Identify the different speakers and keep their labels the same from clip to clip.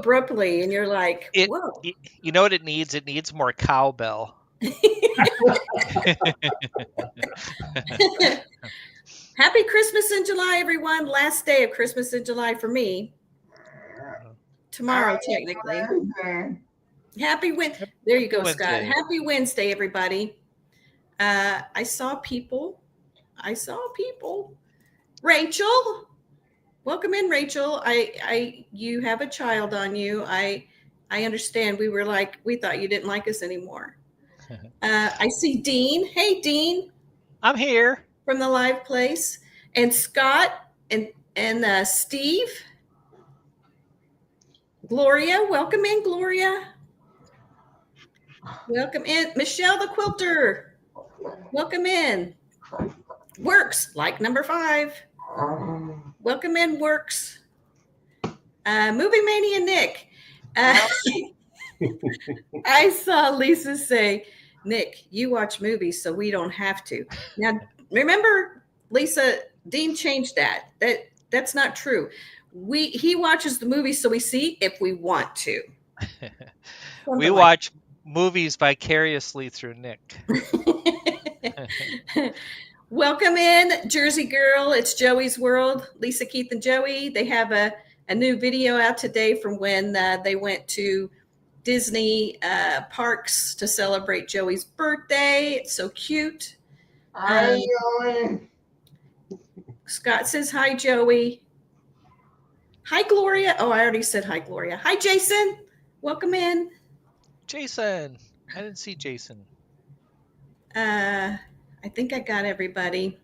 Speaker 1: abruptly, and you're like,
Speaker 2: It,
Speaker 1: whoa.
Speaker 2: you know what it needs? It needs more cowbell.
Speaker 1: Happy Christmas in July, everyone. Last day of Christmas in July for me. Tomorrow, technically. Happy Wednesday. There you go, Scott. Happy Wednesday, everybody. I saw people. Rachel, welcome in, Rachel. You have a child on you. I understand. We thought you didn't like us anymore. I see Dean. Hey, Dean.
Speaker 2: I'm here
Speaker 1: from the live place, and Scott and Steve. Gloria, welcome in, Gloria. Welcome in, Michelle the quilter. Welcome in. Works, like number 5. Welcome in, Works. Movie Mania Nick. I saw Lisa say, Nick, you watch movies, so we don't have to. Now, remember, Lisa, Dean changed that. That's not true. He watches the movies, so we see if we want to.
Speaker 2: We watch movies vicariously through Nick.
Speaker 1: Welcome in, Jersey Girl. It's Joey's World. Lisa, Keith, and Joey. They have a new video out today from when they went to Disney parks to celebrate Joey's birthday. It's so cute.
Speaker 3: Hi, Joey.
Speaker 1: Scott says hi, Joey. Hi, Gloria. Oh, I already said hi, Gloria. Hi, Jason. Welcome in.
Speaker 2: Jason. I didn't see Jason.
Speaker 1: I think I got everybody.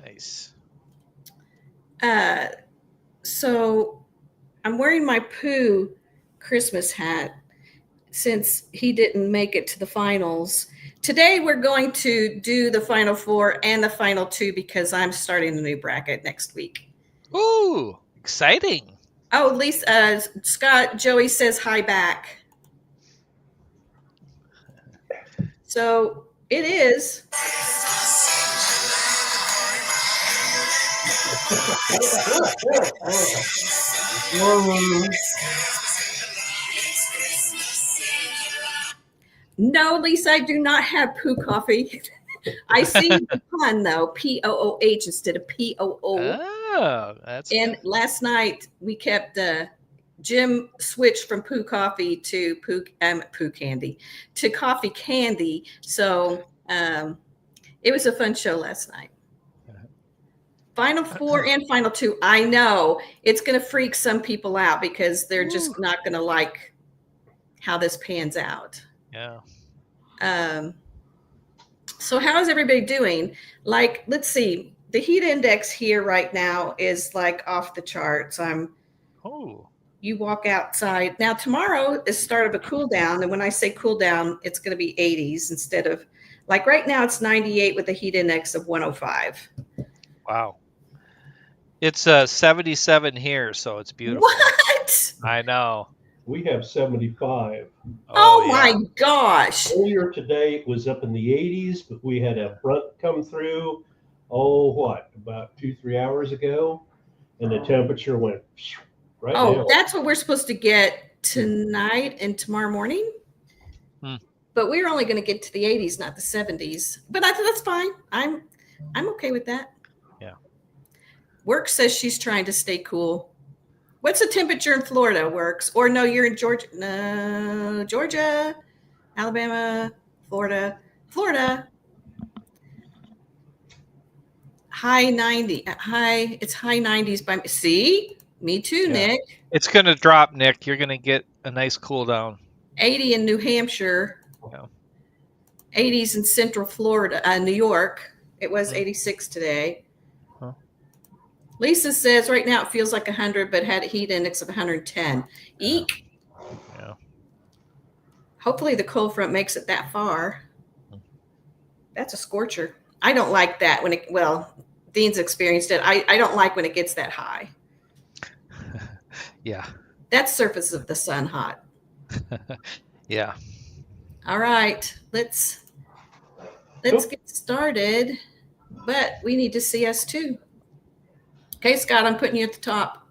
Speaker 2: Nice.
Speaker 1: So I'm wearing my Pooh Christmas hat since he didn't make it to the finals. Today we're going to do the final 4 and the final 2 because I'm starting the new bracket next week.
Speaker 2: Ooh, exciting.
Speaker 1: Oh, Lisa, Scott, Joey says hi back. So it is. No, Lisa, I do not have Pooh coffee. I see the pun though, P-O-O-H instead of P-O-O.
Speaker 2: Oh, that's
Speaker 1: and good. Last night we kept Jim switched from Pooh coffee to Pooh candy to coffee candy. So it was a fun show last night. Final 4 and final 2. I know it's going to freak some people out because they're just not going to like how this pans out.
Speaker 2: Yeah.
Speaker 1: So how is everybody doing? Like, let's see. The heat index here right now is like off the charts. You walk outside. Now tomorrow is start of a cool down. And when I say cool down, it's going to be 80s instead of like right now it's 98 with a heat index of 105.
Speaker 2: Wow. It's 77 here, so it's beautiful.
Speaker 1: What?
Speaker 2: I know.
Speaker 4: We have 75.
Speaker 1: Oh my gosh.
Speaker 4: Earlier today it was up in the 80s, but we had a front come through, about 2-3 hours ago, and the temperature went right down.
Speaker 1: That's what we're supposed to get tonight and tomorrow morning? But we're only going to get to the 80s, not the 70s. But I think that's fine. I'm okay with that.
Speaker 2: Yeah.
Speaker 1: Work says she's trying to stay cool. What's the temperature in Florida, Works? Or no, you're in Georgia. No, Georgia, Alabama, Florida. High 90. It's high 90s by me. See? Me too, yeah. Nick.
Speaker 2: It's going to drop, Nick. You're going to get a nice cool down.
Speaker 1: 80 in New Hampshire.
Speaker 2: Yeah.
Speaker 1: 80s in Central Florida, New York. It was 86 today. Huh. Lisa says right now it feels like 100, but had a heat index of 110. Eek.
Speaker 2: Yeah.
Speaker 1: Hopefully the cold front makes it that far. That's a scorcher. I don't like that when Dean's experienced it. I don't like when it gets that high.
Speaker 2: Yeah.
Speaker 1: That's surface of the sun hot.
Speaker 2: Yeah.
Speaker 1: All right. Let's get started. But we need to see us too. Okay, Scott, I'm putting you at the top.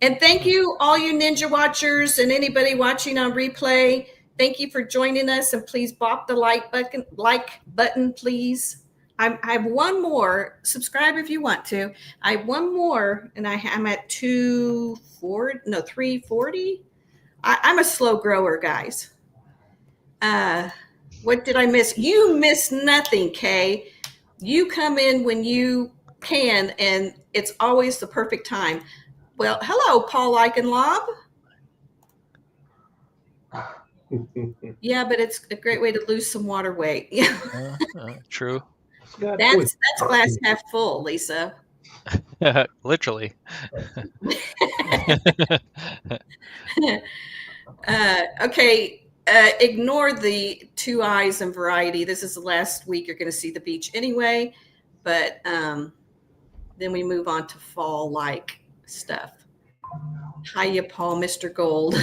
Speaker 1: And thank you, all you Ninja watchers and anybody watching on replay. Thank you for joining us, and please bop the like button, please. I have one more. Subscribe if you want to. I have one more, and I'm at 340. I'm a slow grower, guys. What did I miss? You miss nothing, Kay. You come in when you can, and it's always the perfect time. Well, hello, Paul Eichenlob. Yeah, but it's a great way to lose some water weight.
Speaker 2: True.
Speaker 1: That's glass half full, Lisa.
Speaker 2: Literally.
Speaker 1: Okay, ignore the 2 eyes and variety. This is the last week you're going to see the beach anyway, but then we move on to fall-like stuff. Hiya, Paul, Mr. Gold.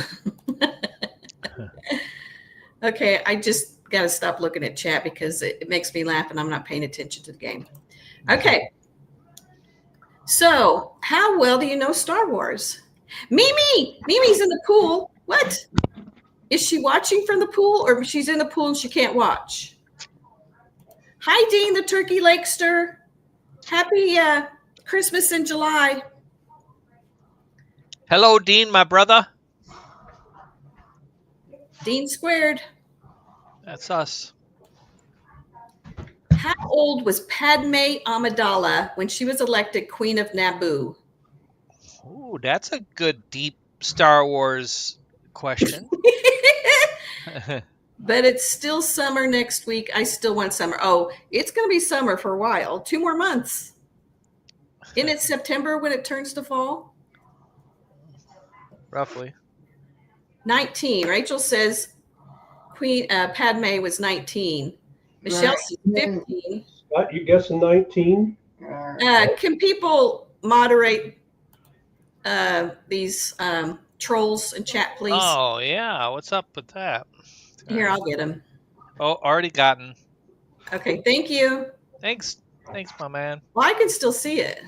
Speaker 1: Okay, I just got to stop looking at chat because it makes me laugh and I'm not paying attention to the game. Okay. So, how well do you know Star Wars? Mimi! Mimi's in the pool. What? Is she watching from the pool, or she's in the pool and she can't watch? Hi, Dean the Turkey Lakester. Happy Christmas in July.
Speaker 2: Hello, Dean, my brother.
Speaker 1: Dean squared.
Speaker 2: That's us.
Speaker 1: How old was Padme Amidala when she was elected Queen of Naboo?
Speaker 2: Ooh, that's a good, deep Star Wars question.
Speaker 1: But it's still summer next week. I still want summer. Oh, it's going to be summer for a while. 2 more months. Isn't it September when it turns to fall?
Speaker 2: Roughly.
Speaker 1: 19. Rachel says Padme was 19. Michelle says 15.
Speaker 4: Scott, you guessing 19?
Speaker 1: Can people moderate these trolls in chat, please?
Speaker 2: Oh, yeah. What's up with that?
Speaker 1: Here, I'll get them.
Speaker 2: Oh, already gotten.
Speaker 1: Okay, thank you.
Speaker 2: Thanks, my man.
Speaker 1: Well, I can still see it.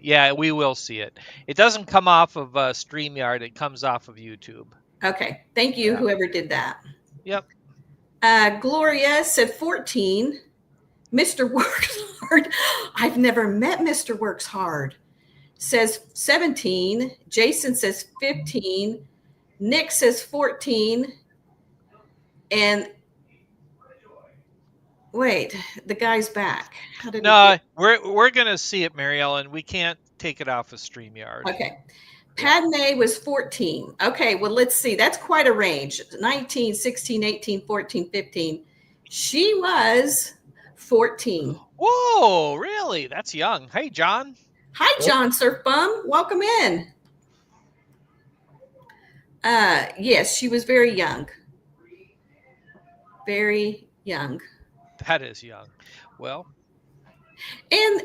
Speaker 2: Yeah, we will see it. It doesn't come off of StreamYard. It comes off of YouTube.
Speaker 1: Okay, thank you, whoever did that.
Speaker 2: Yep.
Speaker 1: Gloria said 14. Mr. Works Hard. I've never met Mr. Works Hard. Says 17. Jason says 15. Nick says 14. And wait, the guy's back. How did
Speaker 2: we're gonna see it, Mary Ellen. We can't take it off of StreamYard.
Speaker 1: Okay. Padme was 14. Okay, well, let's see. That's quite a range. 19, 16, 18, 14, 15. She was 14.
Speaker 2: Whoa, really? That's young. Hey, John.
Speaker 1: Hi, John Surf Bum. Welcome in. Yes, she was very young. Very young.
Speaker 2: That is young. Well.
Speaker 1: And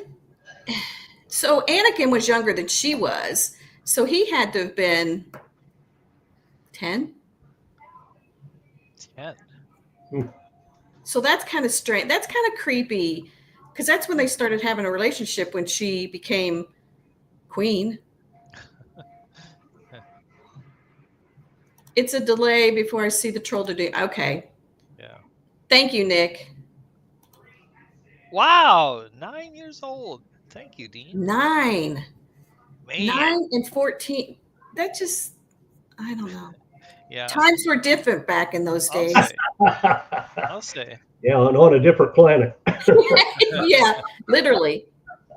Speaker 1: so Anakin was younger than she was. So he had to have been 10.
Speaker 2: 10.
Speaker 1: So that's kind of strange. That's kind of creepy because that's when they started having a relationship when she became queen. It's a delay before I see the troll to do. Okay.
Speaker 2: Yeah.
Speaker 1: Thank you, Nick.
Speaker 2: Wow. 9 years old. Thank you, Dean.
Speaker 1: 9.
Speaker 2: Man.
Speaker 1: 9 and 14. That just, I don't know.
Speaker 2: Yeah.
Speaker 1: Times were different back in those days.
Speaker 2: I'll say.
Speaker 4: Yeah, and on a different planet.
Speaker 1: Yeah, literally.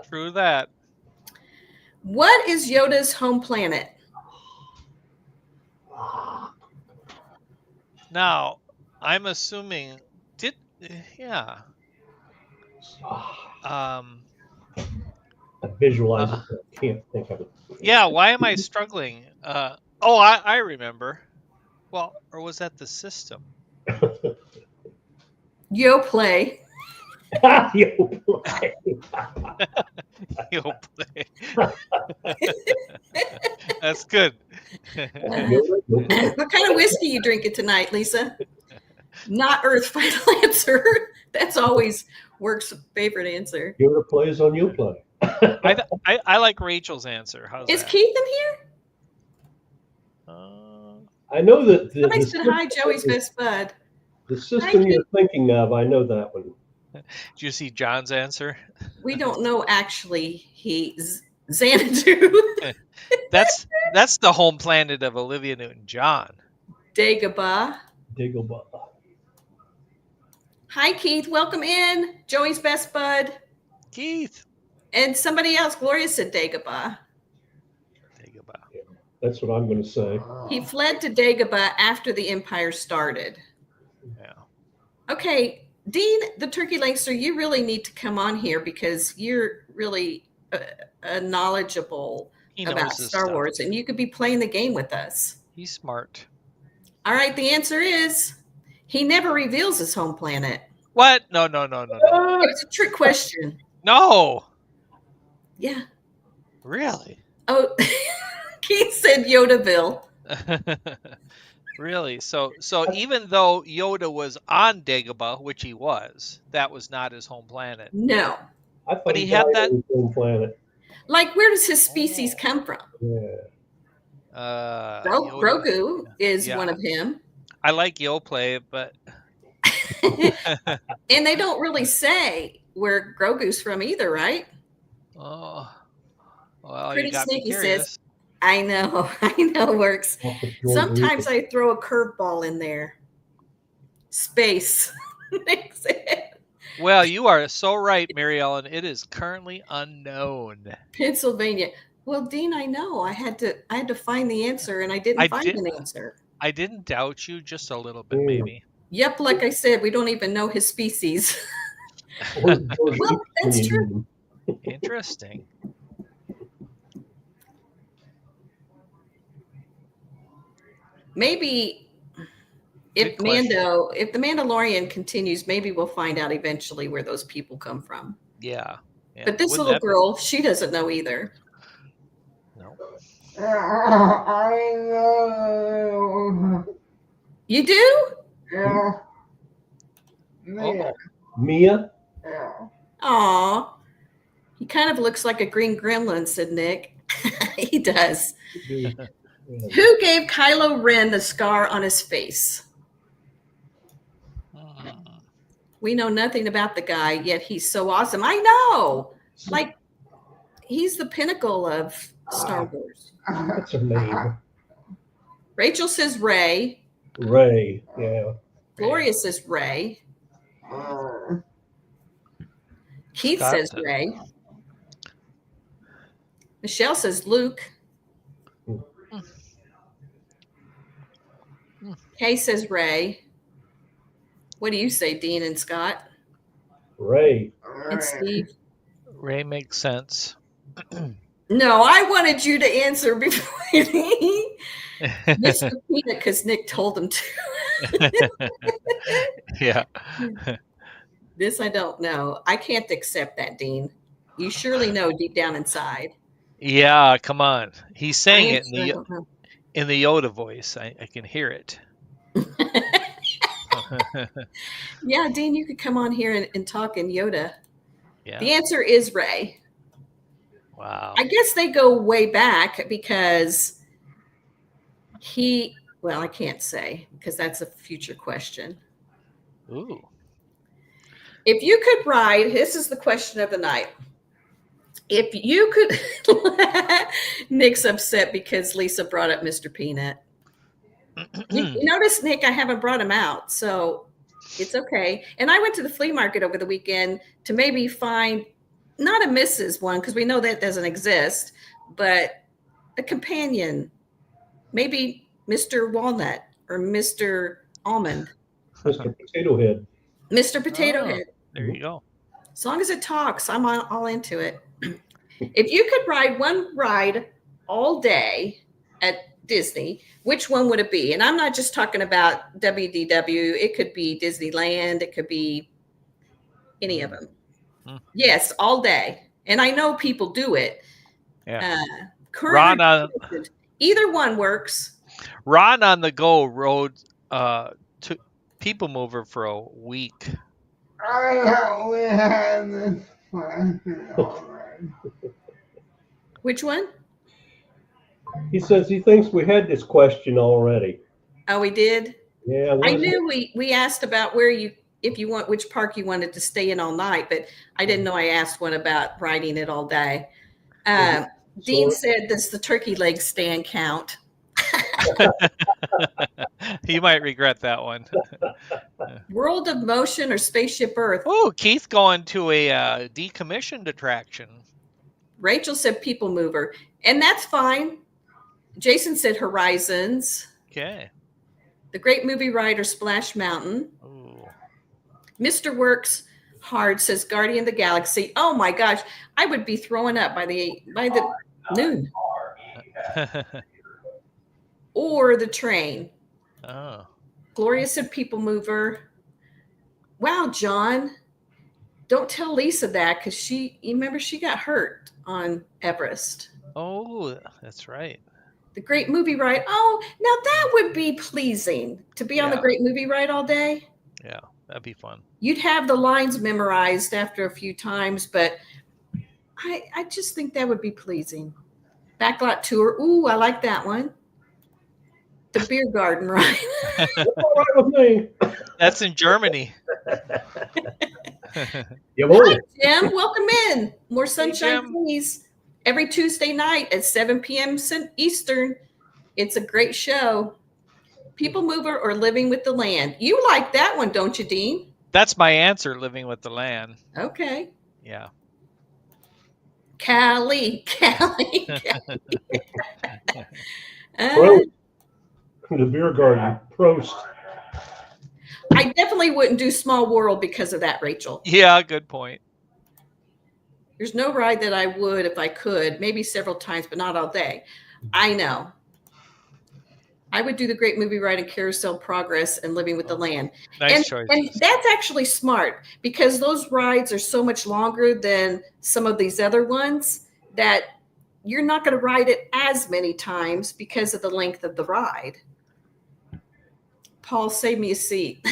Speaker 2: True that.
Speaker 1: What is Yoda's home planet?
Speaker 2: Now, I'm assuming yeah.
Speaker 4: I visualize it, but I can't think of it.
Speaker 2: Yeah, why am I struggling? I remember. Well, or was that the system?
Speaker 1: Yo play.
Speaker 4: Yo play.
Speaker 2: Yo play. That's good.
Speaker 1: What kind of whiskey you drinking tonight, Lisa? Not Earth Final Answer. That's always Work's favorite answer.
Speaker 4: Yoda plays on you play.
Speaker 2: I like Rachel's answer. How's
Speaker 1: Is
Speaker 2: that?
Speaker 1: Keith in here?
Speaker 4: I know that
Speaker 1: Somebody
Speaker 4: the
Speaker 1: said hi, Joey's best bud.
Speaker 4: the system
Speaker 1: Hi,
Speaker 4: you're thinking of, I know that one.
Speaker 2: Did you see John's answer?
Speaker 1: We don't know actually. He's Xanadu.
Speaker 2: That's the home planet of Olivia Newton-John.
Speaker 1: Dagobah.
Speaker 4: Dagobah.
Speaker 1: Hi, Keith. Welcome in. Joey's best bud.
Speaker 2: Keith.
Speaker 1: And somebody else, Gloria said Dagobah.
Speaker 2: Dagobah.
Speaker 4: That's what I'm going to say.
Speaker 1: He fled to Dagobah after the empire started.
Speaker 2: Yeah.
Speaker 1: Okay, Dean, the turkey lacer, you really need to come on here because you're really knowledgeable about Star Wars, and you could be playing the game with us.
Speaker 2: He's smart.
Speaker 1: All right, the answer is he never reveals his home planet.
Speaker 2: What? No.
Speaker 1: It was a trick question.
Speaker 2: No.
Speaker 1: Yeah.
Speaker 2: Really?
Speaker 1: Oh, Keith said Yodaville.
Speaker 2: Really? So even though Yoda was on Dagobah, which he was, that was not his home planet.
Speaker 1: No.
Speaker 4: I thought
Speaker 2: But he had that.
Speaker 4: His home planet.
Speaker 1: Like, where does his species come from?
Speaker 4: Yeah.
Speaker 1: Grogu is one of him.
Speaker 2: I like Yo play, but
Speaker 1: and they don't really say where Grogu's from either, right?
Speaker 2: Oh, well,
Speaker 1: Pretty
Speaker 2: you got
Speaker 1: sneaky,
Speaker 2: me curious.
Speaker 1: sis. I know works. Sometimes I throw a curveball in there. Space.
Speaker 2: Well, you are so right, Mary Ellen. It is currently unknown.
Speaker 1: Pennsylvania. Well, Dean, I know. I had to find the answer, and I didn't find an answer.
Speaker 2: I didn't doubt you, just a little bit, maybe.
Speaker 1: Yep, like I said, we don't even know his species. Well, that's true.
Speaker 2: Interesting.
Speaker 1: Maybe if the Mandalorian continues, maybe we'll find out eventually where those people come from.
Speaker 2: Yeah.
Speaker 1: But this little girl, she doesn't know either.
Speaker 2: No.
Speaker 3: I know.
Speaker 1: You do?
Speaker 3: Yeah.
Speaker 4: Mia?
Speaker 3: Yeah.
Speaker 1: Aw. He kind of looks like a green gremlin, said Nick. He does. Who gave Kylo Ren the scar on his face? We know nothing about the guy, yet he's so awesome. I know. Like, he's the pinnacle of Star Wars.
Speaker 4: What's her name?
Speaker 1: Rachel says Rey.
Speaker 4: Rey, yeah.
Speaker 1: Gloria says Rey. Keith says Rey. Michelle says Luke. Kay says Rey. What do you say, Dean and Scott?
Speaker 4: Rey.
Speaker 1: And Steve?
Speaker 2: Rey makes sense.
Speaker 1: No, I wanted you to answer before Mr. Peanut, because Nick told him to.
Speaker 2: Yeah.
Speaker 1: This I don't know. I can't accept that, Dean. You surely know deep down inside.
Speaker 2: Yeah, come on. He's saying it in the Yoda voice. I can hear it.
Speaker 1: Yeah, Dean, you could come on here and talk in Yoda.
Speaker 2: Yeah.
Speaker 1: The answer is Rey.
Speaker 2: Wow.
Speaker 1: I guess they go way back because I can't say because that's a future question.
Speaker 2: Ooh.
Speaker 1: If you could ride, this is the question of the night. If you could, Nick's upset because Lisa brought up Mr. Peanut. You notice, Nick, I haven't brought him out, so it's okay. And I went to the flea market over the weekend to maybe find not a Mrs. one, because we know that doesn't exist, but a companion, maybe Mr. Walnut or Mr. Almond.
Speaker 4: Mr. Potato Head.
Speaker 1: Mr. Potato Head.
Speaker 2: There you go.
Speaker 1: As long as it talks, I'm all into it. If you could ride one ride all day at Disney, which one would it be? And I'm not just talking about WDW. It could be Disneyland. It could be any of them. Yes, all day. And I know people do it.
Speaker 2: Yeah.
Speaker 1: Ron, either one works.
Speaker 2: Ron on the Go rode to People Mover for a week.
Speaker 3: I know we had this question already.
Speaker 1: Which one?
Speaker 4: He says he thinks we had this question already.
Speaker 1: Oh, we did.
Speaker 4: Yeah, what
Speaker 1: I
Speaker 4: is it?
Speaker 1: knew we asked about where you, if you want, which park you wanted to stay in all night, but I didn't know I asked one about riding it all day. Dean said, does the turkey leg stand count?
Speaker 2: You might regret that one.
Speaker 1: World of Motion or Spaceship Earth?
Speaker 2: Oh, Keith going to a decommissioned attraction.
Speaker 1: Rachel said People Mover, and that's fine. Jason said Horizons.
Speaker 2: Okay.
Speaker 1: The Great Movie Ride or Splash Mountain.
Speaker 2: Ooh.
Speaker 1: Mr. Works Hard says Guardian of the Galaxy. Oh my gosh, I would be throwing up by the noon. Or the train.
Speaker 2: Oh.
Speaker 1: Gloria said People Mover. Wow, John. Don't tell Lisa that because you remember she got hurt on Everest.
Speaker 2: Oh, that's right.
Speaker 1: The Great Movie Ride. Oh, now that would be pleasing to be on the
Speaker 2: Yeah.
Speaker 1: Great Movie Ride all day.
Speaker 2: Yeah, that'd be fun.
Speaker 1: You'd have the lines memorized after a few times, but I just think that would be pleasing. Backlot tour. Ooh, I like that one. The beer garden ride.
Speaker 4: All right with me.
Speaker 2: That's in Germany.
Speaker 4: Jawohl.
Speaker 1: Jim, welcome in. More sunshine,
Speaker 2: Jim.
Speaker 1: please. Every Tuesday night at 7 p.m. Eastern. It's a great show. People Mover or Living with the Land. You like that one, don't you, Dean?
Speaker 2: That's my answer, Living with the Land.
Speaker 1: Okay.
Speaker 2: Yeah.
Speaker 1: Callie.
Speaker 4: Prost. The beer garden. Prost.
Speaker 1: I definitely wouldn't do Small World because of that, Rachel.
Speaker 2: Yeah, good point.
Speaker 1: There's no ride that I would if I could, maybe several times, but not all day. I know. I would do the Great Movie Ride and Carousel Progress and Living with the Land.
Speaker 2: Nice choice.
Speaker 1: And that's actually smart because those rides are so much longer than some of these other ones that you're not going to ride it as many times because of the length of the ride. Paul, save me a seat.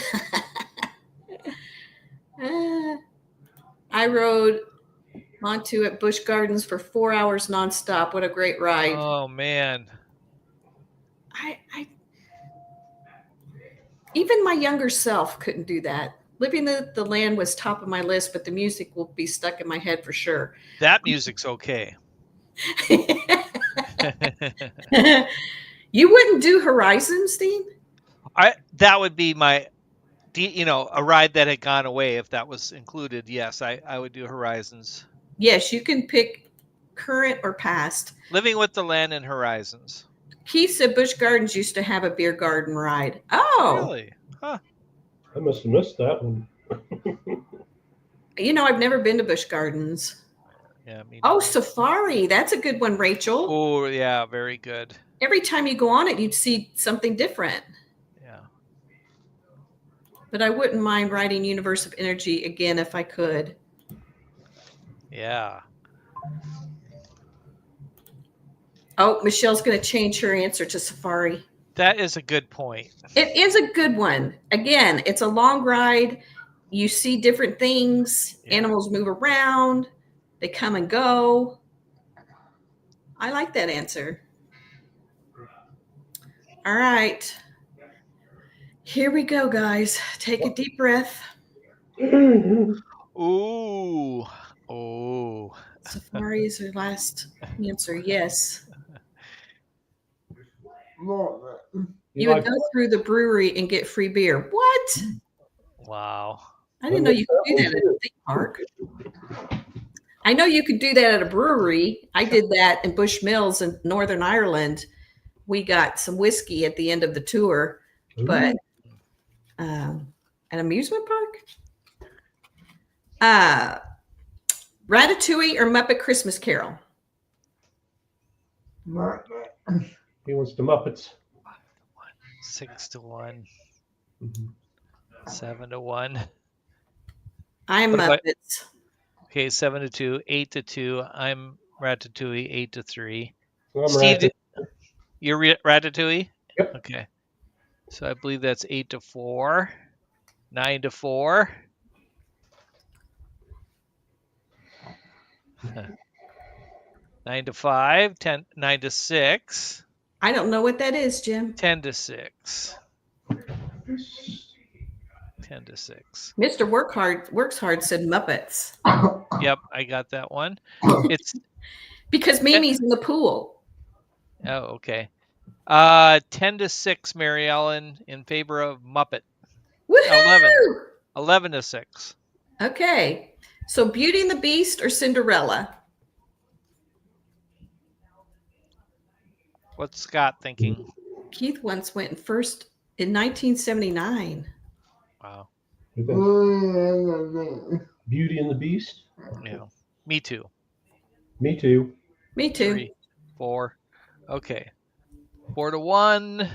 Speaker 1: I rode Montu at Busch Gardens for 4 hours nonstop. What a great ride.
Speaker 2: Oh, man.
Speaker 1: I even my younger self couldn't do that. Living the Land was top of my list, but the music will be stuck in my head for sure.
Speaker 2: That music's okay.
Speaker 1: You wouldn't do Horizons, Dean?
Speaker 2: That would be my, a ride that had gone away. If that was included, yes, I would do Horizons.
Speaker 1: Yes, you can pick current or past.
Speaker 2: Living with the Land and Horizons.
Speaker 1: Keith said Busch Gardens used to have a beer garden ride. Oh,
Speaker 2: Really? Huh.
Speaker 4: I must have missed that one.
Speaker 1: I've never been to Busch Gardens.
Speaker 2: Yeah. Me
Speaker 1: Oh,
Speaker 2: neither.
Speaker 1: Safari. That's a good one, Rachel.
Speaker 2: Oh, yeah, very good.
Speaker 1: Every time you go on it, you'd see something different.
Speaker 2: Yeah.
Speaker 1: But I wouldn't mind riding Universe of Energy again if I could.
Speaker 2: Yeah.
Speaker 1: Oh, Michelle's going to change her answer to Safari.
Speaker 2: That is a good point.
Speaker 1: It is a good one. Again, it's a long ride. You see different things.
Speaker 2: Yeah.
Speaker 1: Animals move around. They come and go. I like that answer. All right. Here we go, guys. Take a deep breath.
Speaker 2: Ooh. Oh.
Speaker 1: Safari is your last answer. Yes. You would go through the brewery and get free beer. What?
Speaker 2: Wow.
Speaker 1: I didn't know you could do that at a theme park. I know you could do that at a brewery. I did that in Bush Mills in Northern Ireland. We got some whiskey at the end of the tour, but an amusement park? Ratatouille or Muppet Christmas Carol?
Speaker 4: He wants the Muppets.
Speaker 2: 6-1.
Speaker 4: Mhm.
Speaker 2: 7-1.
Speaker 1: I'm
Speaker 2: What about-
Speaker 1: Muppets.
Speaker 2: Okay, 7-2, 8-2. I'm Ratatouille, 8-3.
Speaker 4: So I'm
Speaker 2: Steve,
Speaker 4: right.
Speaker 2: you're Ratatouille?
Speaker 4: Yep.
Speaker 2: Okay. So I believe that's 8-4, 9-4. 9 to 5, 10, 9 to 6,
Speaker 1: I don't know what that is, Jim.
Speaker 2: 10 to 6. 10 to 6.
Speaker 1: Mr. Works Hard said Muppets
Speaker 2: Yep, I got that one. It's
Speaker 1: because Mimi's in the pool.
Speaker 2: oh, okay. 10 to 6, Mary Ellen, in favor of Muppet.
Speaker 1: Woohoo!
Speaker 2: 11 to 6.
Speaker 1: Okay. So Beauty and the Beast or Cinderella?
Speaker 2: What's Scott thinking?
Speaker 1: Keith once went in first in 1979.
Speaker 2: Wow.
Speaker 4: Beauty and the Beast.
Speaker 2: Yeah. Me too.
Speaker 4: Me too.
Speaker 1: Me too.
Speaker 2: 3, 4. Okay. 4 to 1.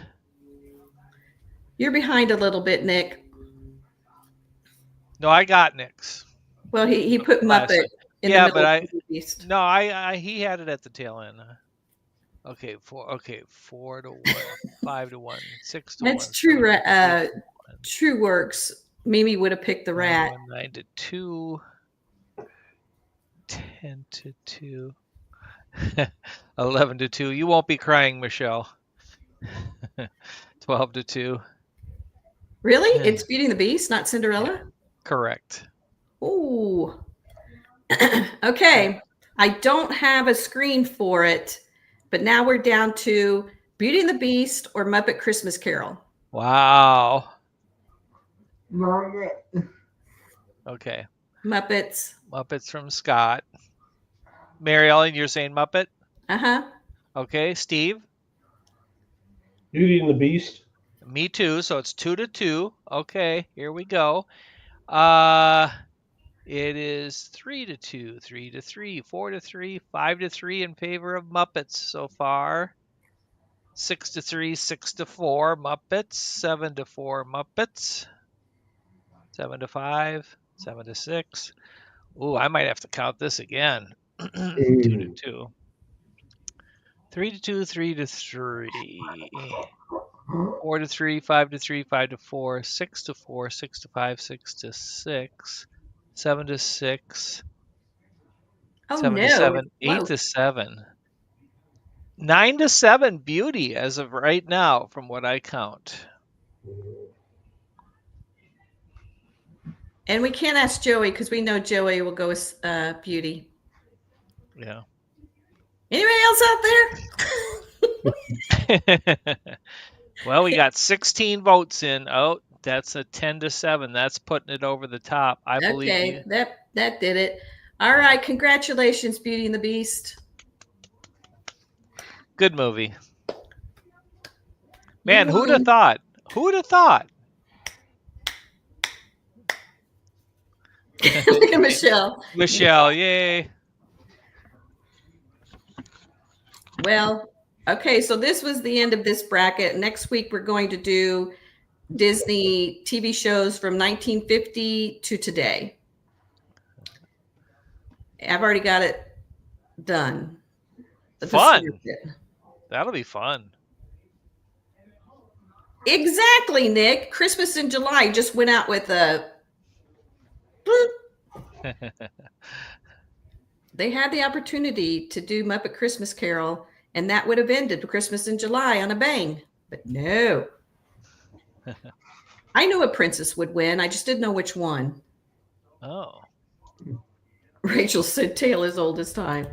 Speaker 1: You're behind a little bit, Nick.
Speaker 2: No, I got Nick's.
Speaker 1: Well, he put
Speaker 2: Last
Speaker 1: Muppet
Speaker 2: time.
Speaker 1: in
Speaker 2: Yeah,
Speaker 1: the
Speaker 2: but
Speaker 1: middle
Speaker 2: I
Speaker 1: of the Beast.
Speaker 2: no, I he had it at the tail end. Okay, 4 to 1, 5 to 1, 6 to 1.
Speaker 1: That's true.
Speaker 2: 7 to 8 to 1,
Speaker 1: True Works. Mimi would have picked the
Speaker 2: 9
Speaker 1: rat.
Speaker 2: to 1, 9 to 2, 10 to 2, 11 to 2. You won't be crying, Michelle. 12 to 2.
Speaker 1: Really?
Speaker 2: Yeah.
Speaker 1: It's Beauty and the Beast, not Cinderella?
Speaker 2: Correct.
Speaker 1: Ooh. Okay. I don't have a screen for it, but now we're down to Beauty and the Beast or Muppet Christmas Carol.
Speaker 2: Wow.
Speaker 3: Muppet.
Speaker 2: Okay.
Speaker 1: Muppets.
Speaker 2: Muppets from Scott. Mary Ellen, you're saying Muppet?
Speaker 1: Uh-huh.
Speaker 2: Okay. Steve?
Speaker 4: Beauty and the Beast.
Speaker 2: Me too. So it's 2 to 2. Okay. Here we go. It is 3 to 2, 3 to 3, 4 to 3, 5 to 3 in favor of Muppets so far. 6 to 3, 6 to 4 Muppets, 7 to 4 Muppets, 7 to 5, 7 to 6. Ooh, I might have to count this again. 2 to 2. 3 to 2, 3 to 3. 4 to 3, 5 to 3, 5 to 4, 6 to 4, 6 to 5, 6 to 6, 7 to 6,
Speaker 1: Oh,
Speaker 2: 7 to
Speaker 1: no.
Speaker 2: 7,
Speaker 1: Whoa.
Speaker 2: 8 to 7. 9 to 7 Beauty as of right now, from what I count.
Speaker 1: And we can't ask Joey because we know Joey will go with Beauty.
Speaker 2: Yeah.
Speaker 1: Anybody else out there?
Speaker 2: Well, we got 16 votes in. Oh, that's a 10 to 7. That's putting it over the top. I believe
Speaker 1: Okay,
Speaker 2: you.
Speaker 1: that did it. All right, congratulations, Beauty and the Beast.
Speaker 2: Good movie. Man,
Speaker 1: You
Speaker 2: who'd have
Speaker 1: won.
Speaker 2: thought? Who'd have thought?
Speaker 1: Look at Michelle.
Speaker 2: Michelle, yay.
Speaker 1: Well, okay, so this was the end of this bracket. Next week, we're going to do Disney TV shows from 1950 to today. I've already got it done.
Speaker 2: Fun. That'll be fun.
Speaker 1: Exactly, Nick. Christmas in July just went out with a bloop. They had the opportunity to do Muppet Christmas Carol, and that would have ended Christmas in July on a bang. But no. I knew a princess would win. I just didn't know which one.
Speaker 2: Oh.
Speaker 1: Rachel said tale as old as time.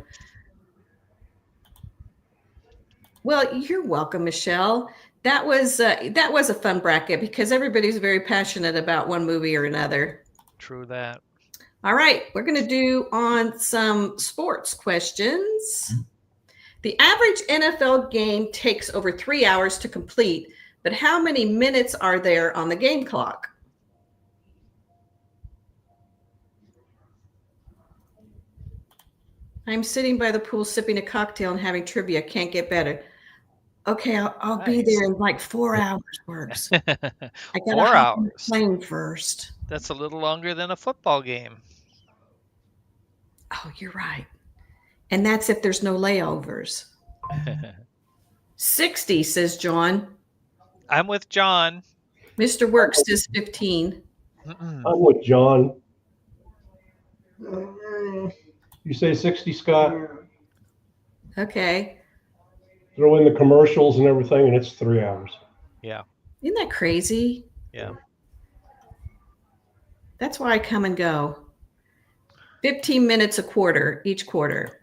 Speaker 1: Well, you're welcome, Michelle. That was a fun bracket because everybody's very passionate about one movie or another.
Speaker 2: True that.
Speaker 1: All right, we're going to do on some sports questions. The average NFL game takes over 3 hours to complete, but how many minutes are there on the game clock? I'm sitting by the pool sipping a cocktail and having trivia. Can't get better. Okay, I'll be
Speaker 2: Nice.
Speaker 1: there in like 4 hours, Works. I got
Speaker 2: 4
Speaker 1: to hop on the
Speaker 2: hours.
Speaker 1: plane first.
Speaker 2: That's a little longer than a football game.
Speaker 1: Oh, you're right. And that's if there's no layovers. 60, says John.
Speaker 2: I'm with John.
Speaker 1: Mr. Works says 15.
Speaker 2: Mm-mm.
Speaker 4: I'm with John. You say 60, Scott?
Speaker 1: Okay.
Speaker 4: Throw in the commercials and everything, and it's 3 hours.
Speaker 2: Yeah.
Speaker 1: Isn't that crazy?
Speaker 2: Yeah.
Speaker 1: That's why I come and go. 15 minutes a quarter, each quarter.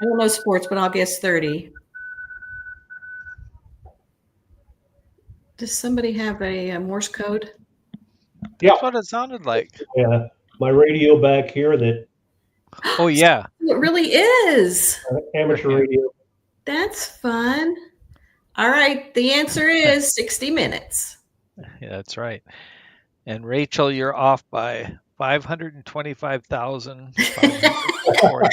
Speaker 1: I don't know sports, but I'll guess 30. Does somebody have a Morse code?
Speaker 4: Yeah.
Speaker 2: That's what it sounded like.
Speaker 4: Yeah, my radio back here, that
Speaker 2: Oh, yeah.
Speaker 1: It really is.
Speaker 4: amateur radio.
Speaker 1: That's fun. All right. The answer is 60 minutes.
Speaker 2: Yeah, that's right. And Rachel, you're off by 525,540.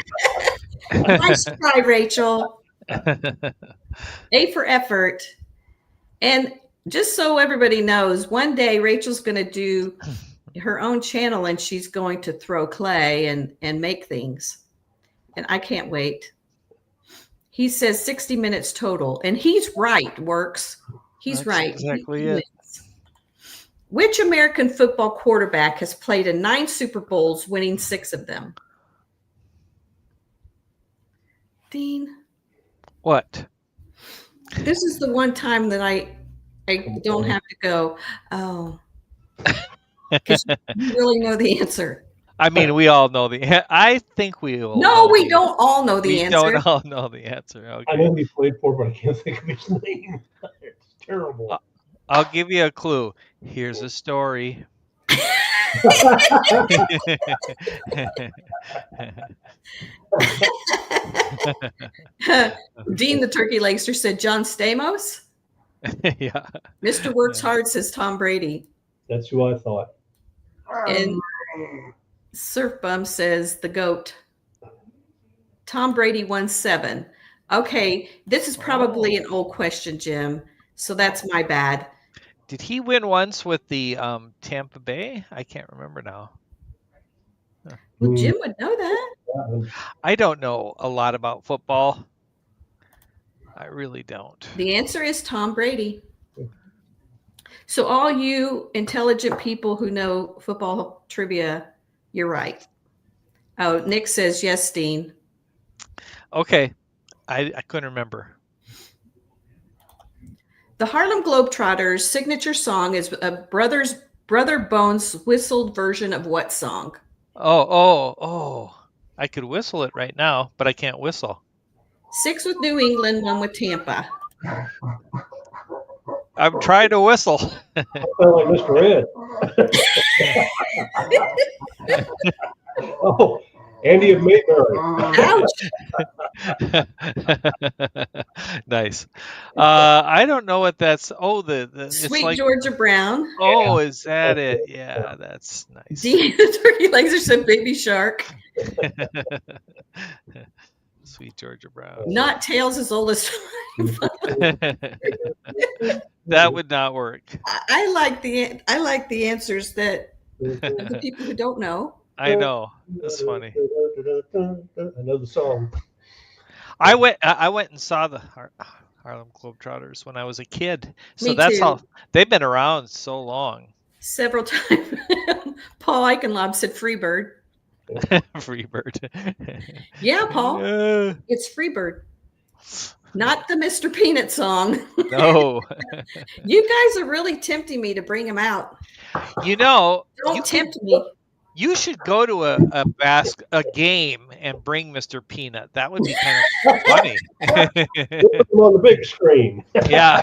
Speaker 1: Nice try, Rachel. A for effort. And just so everybody knows, one day Rachel's going to do her own channel and she's going to throw clay and make things. And I can't wait. He says 60 minutes total. And he's right, Works. He's
Speaker 2: That's
Speaker 1: right.
Speaker 2: exactly
Speaker 1: He
Speaker 2: it.
Speaker 1: wins. Which American football quarterback has played in 9 Super Bowls, winning 6 of them? Dean?
Speaker 2: What?
Speaker 1: This is the one time that I don't have to go, oh, because you really know the answer.
Speaker 2: I mean, we all know the. I think we will.
Speaker 1: No, we don't all know the
Speaker 2: We
Speaker 1: answer.
Speaker 2: don't all know the answer.
Speaker 4: I
Speaker 2: Okay.
Speaker 4: know he played for, but I can't think of his name. It's terrible.
Speaker 2: I'll give you a clue. Here's a story.
Speaker 1: Dean the Turkey Legster said John Stamos.
Speaker 2: Yeah.
Speaker 1: Mr. Works Hard says Tom Brady.
Speaker 4: That's who I thought.
Speaker 1: And Surf Bum says the GOAT. Tom Brady won 7. Okay, this is probably an old question, Jim. So that's my bad.
Speaker 2: Did he win once with the Tampa Bay? I can't remember now.
Speaker 1: Well, Jim would know that.
Speaker 2: I don't know a lot about football. I really don't.
Speaker 1: The answer is Tom Brady. So all you intelligent people who know football trivia, you're right. Oh, Nick says yes, Dean.
Speaker 2: Okay. I couldn't remember.
Speaker 1: The Harlem Globetrotters' signature song is a Brother Bones whistled version of what song?
Speaker 2: Oh. I could whistle it right now, but I can't whistle.
Speaker 1: 6 with New England, 1 with Tampa.
Speaker 2: I'm trying to whistle.
Speaker 4: I sound like Mr. Ed. Oh, Andy of Mayberry.
Speaker 1: Ouch.
Speaker 2: Nice. I don't know what that's. Oh, the it's
Speaker 1: Sweet
Speaker 2: like.
Speaker 1: Georgia Brown.
Speaker 2: Oh, is that it? Yeah, that's nice.
Speaker 1: Dean the Turkey Legster said Baby Shark.
Speaker 2: Sweet Georgia Brown.
Speaker 1: Not Tales as Old as Time.
Speaker 2: That would not work.
Speaker 1: I like the answers that of the people who don't know.
Speaker 2: I know. That's funny.
Speaker 4: I know the song.
Speaker 2: I went and saw the Harlem Globetrotters when I was a kid. So
Speaker 1: Me
Speaker 2: that's
Speaker 1: too.
Speaker 2: how they've been around so long.
Speaker 1: Several times. Paul Eichenlob said Freebird.
Speaker 2: Freebird.
Speaker 1: Yeah, Paul. It's Freebird. Not the Mr. Peanut song.
Speaker 2: No.
Speaker 1: You guys are really tempting me to bring him out.
Speaker 2: You know,
Speaker 1: Don't tempt me.
Speaker 2: you should go to a game and bring Mr. Peanut. That would be kind of funny.
Speaker 4: Put them on the big screen.
Speaker 2: Yeah.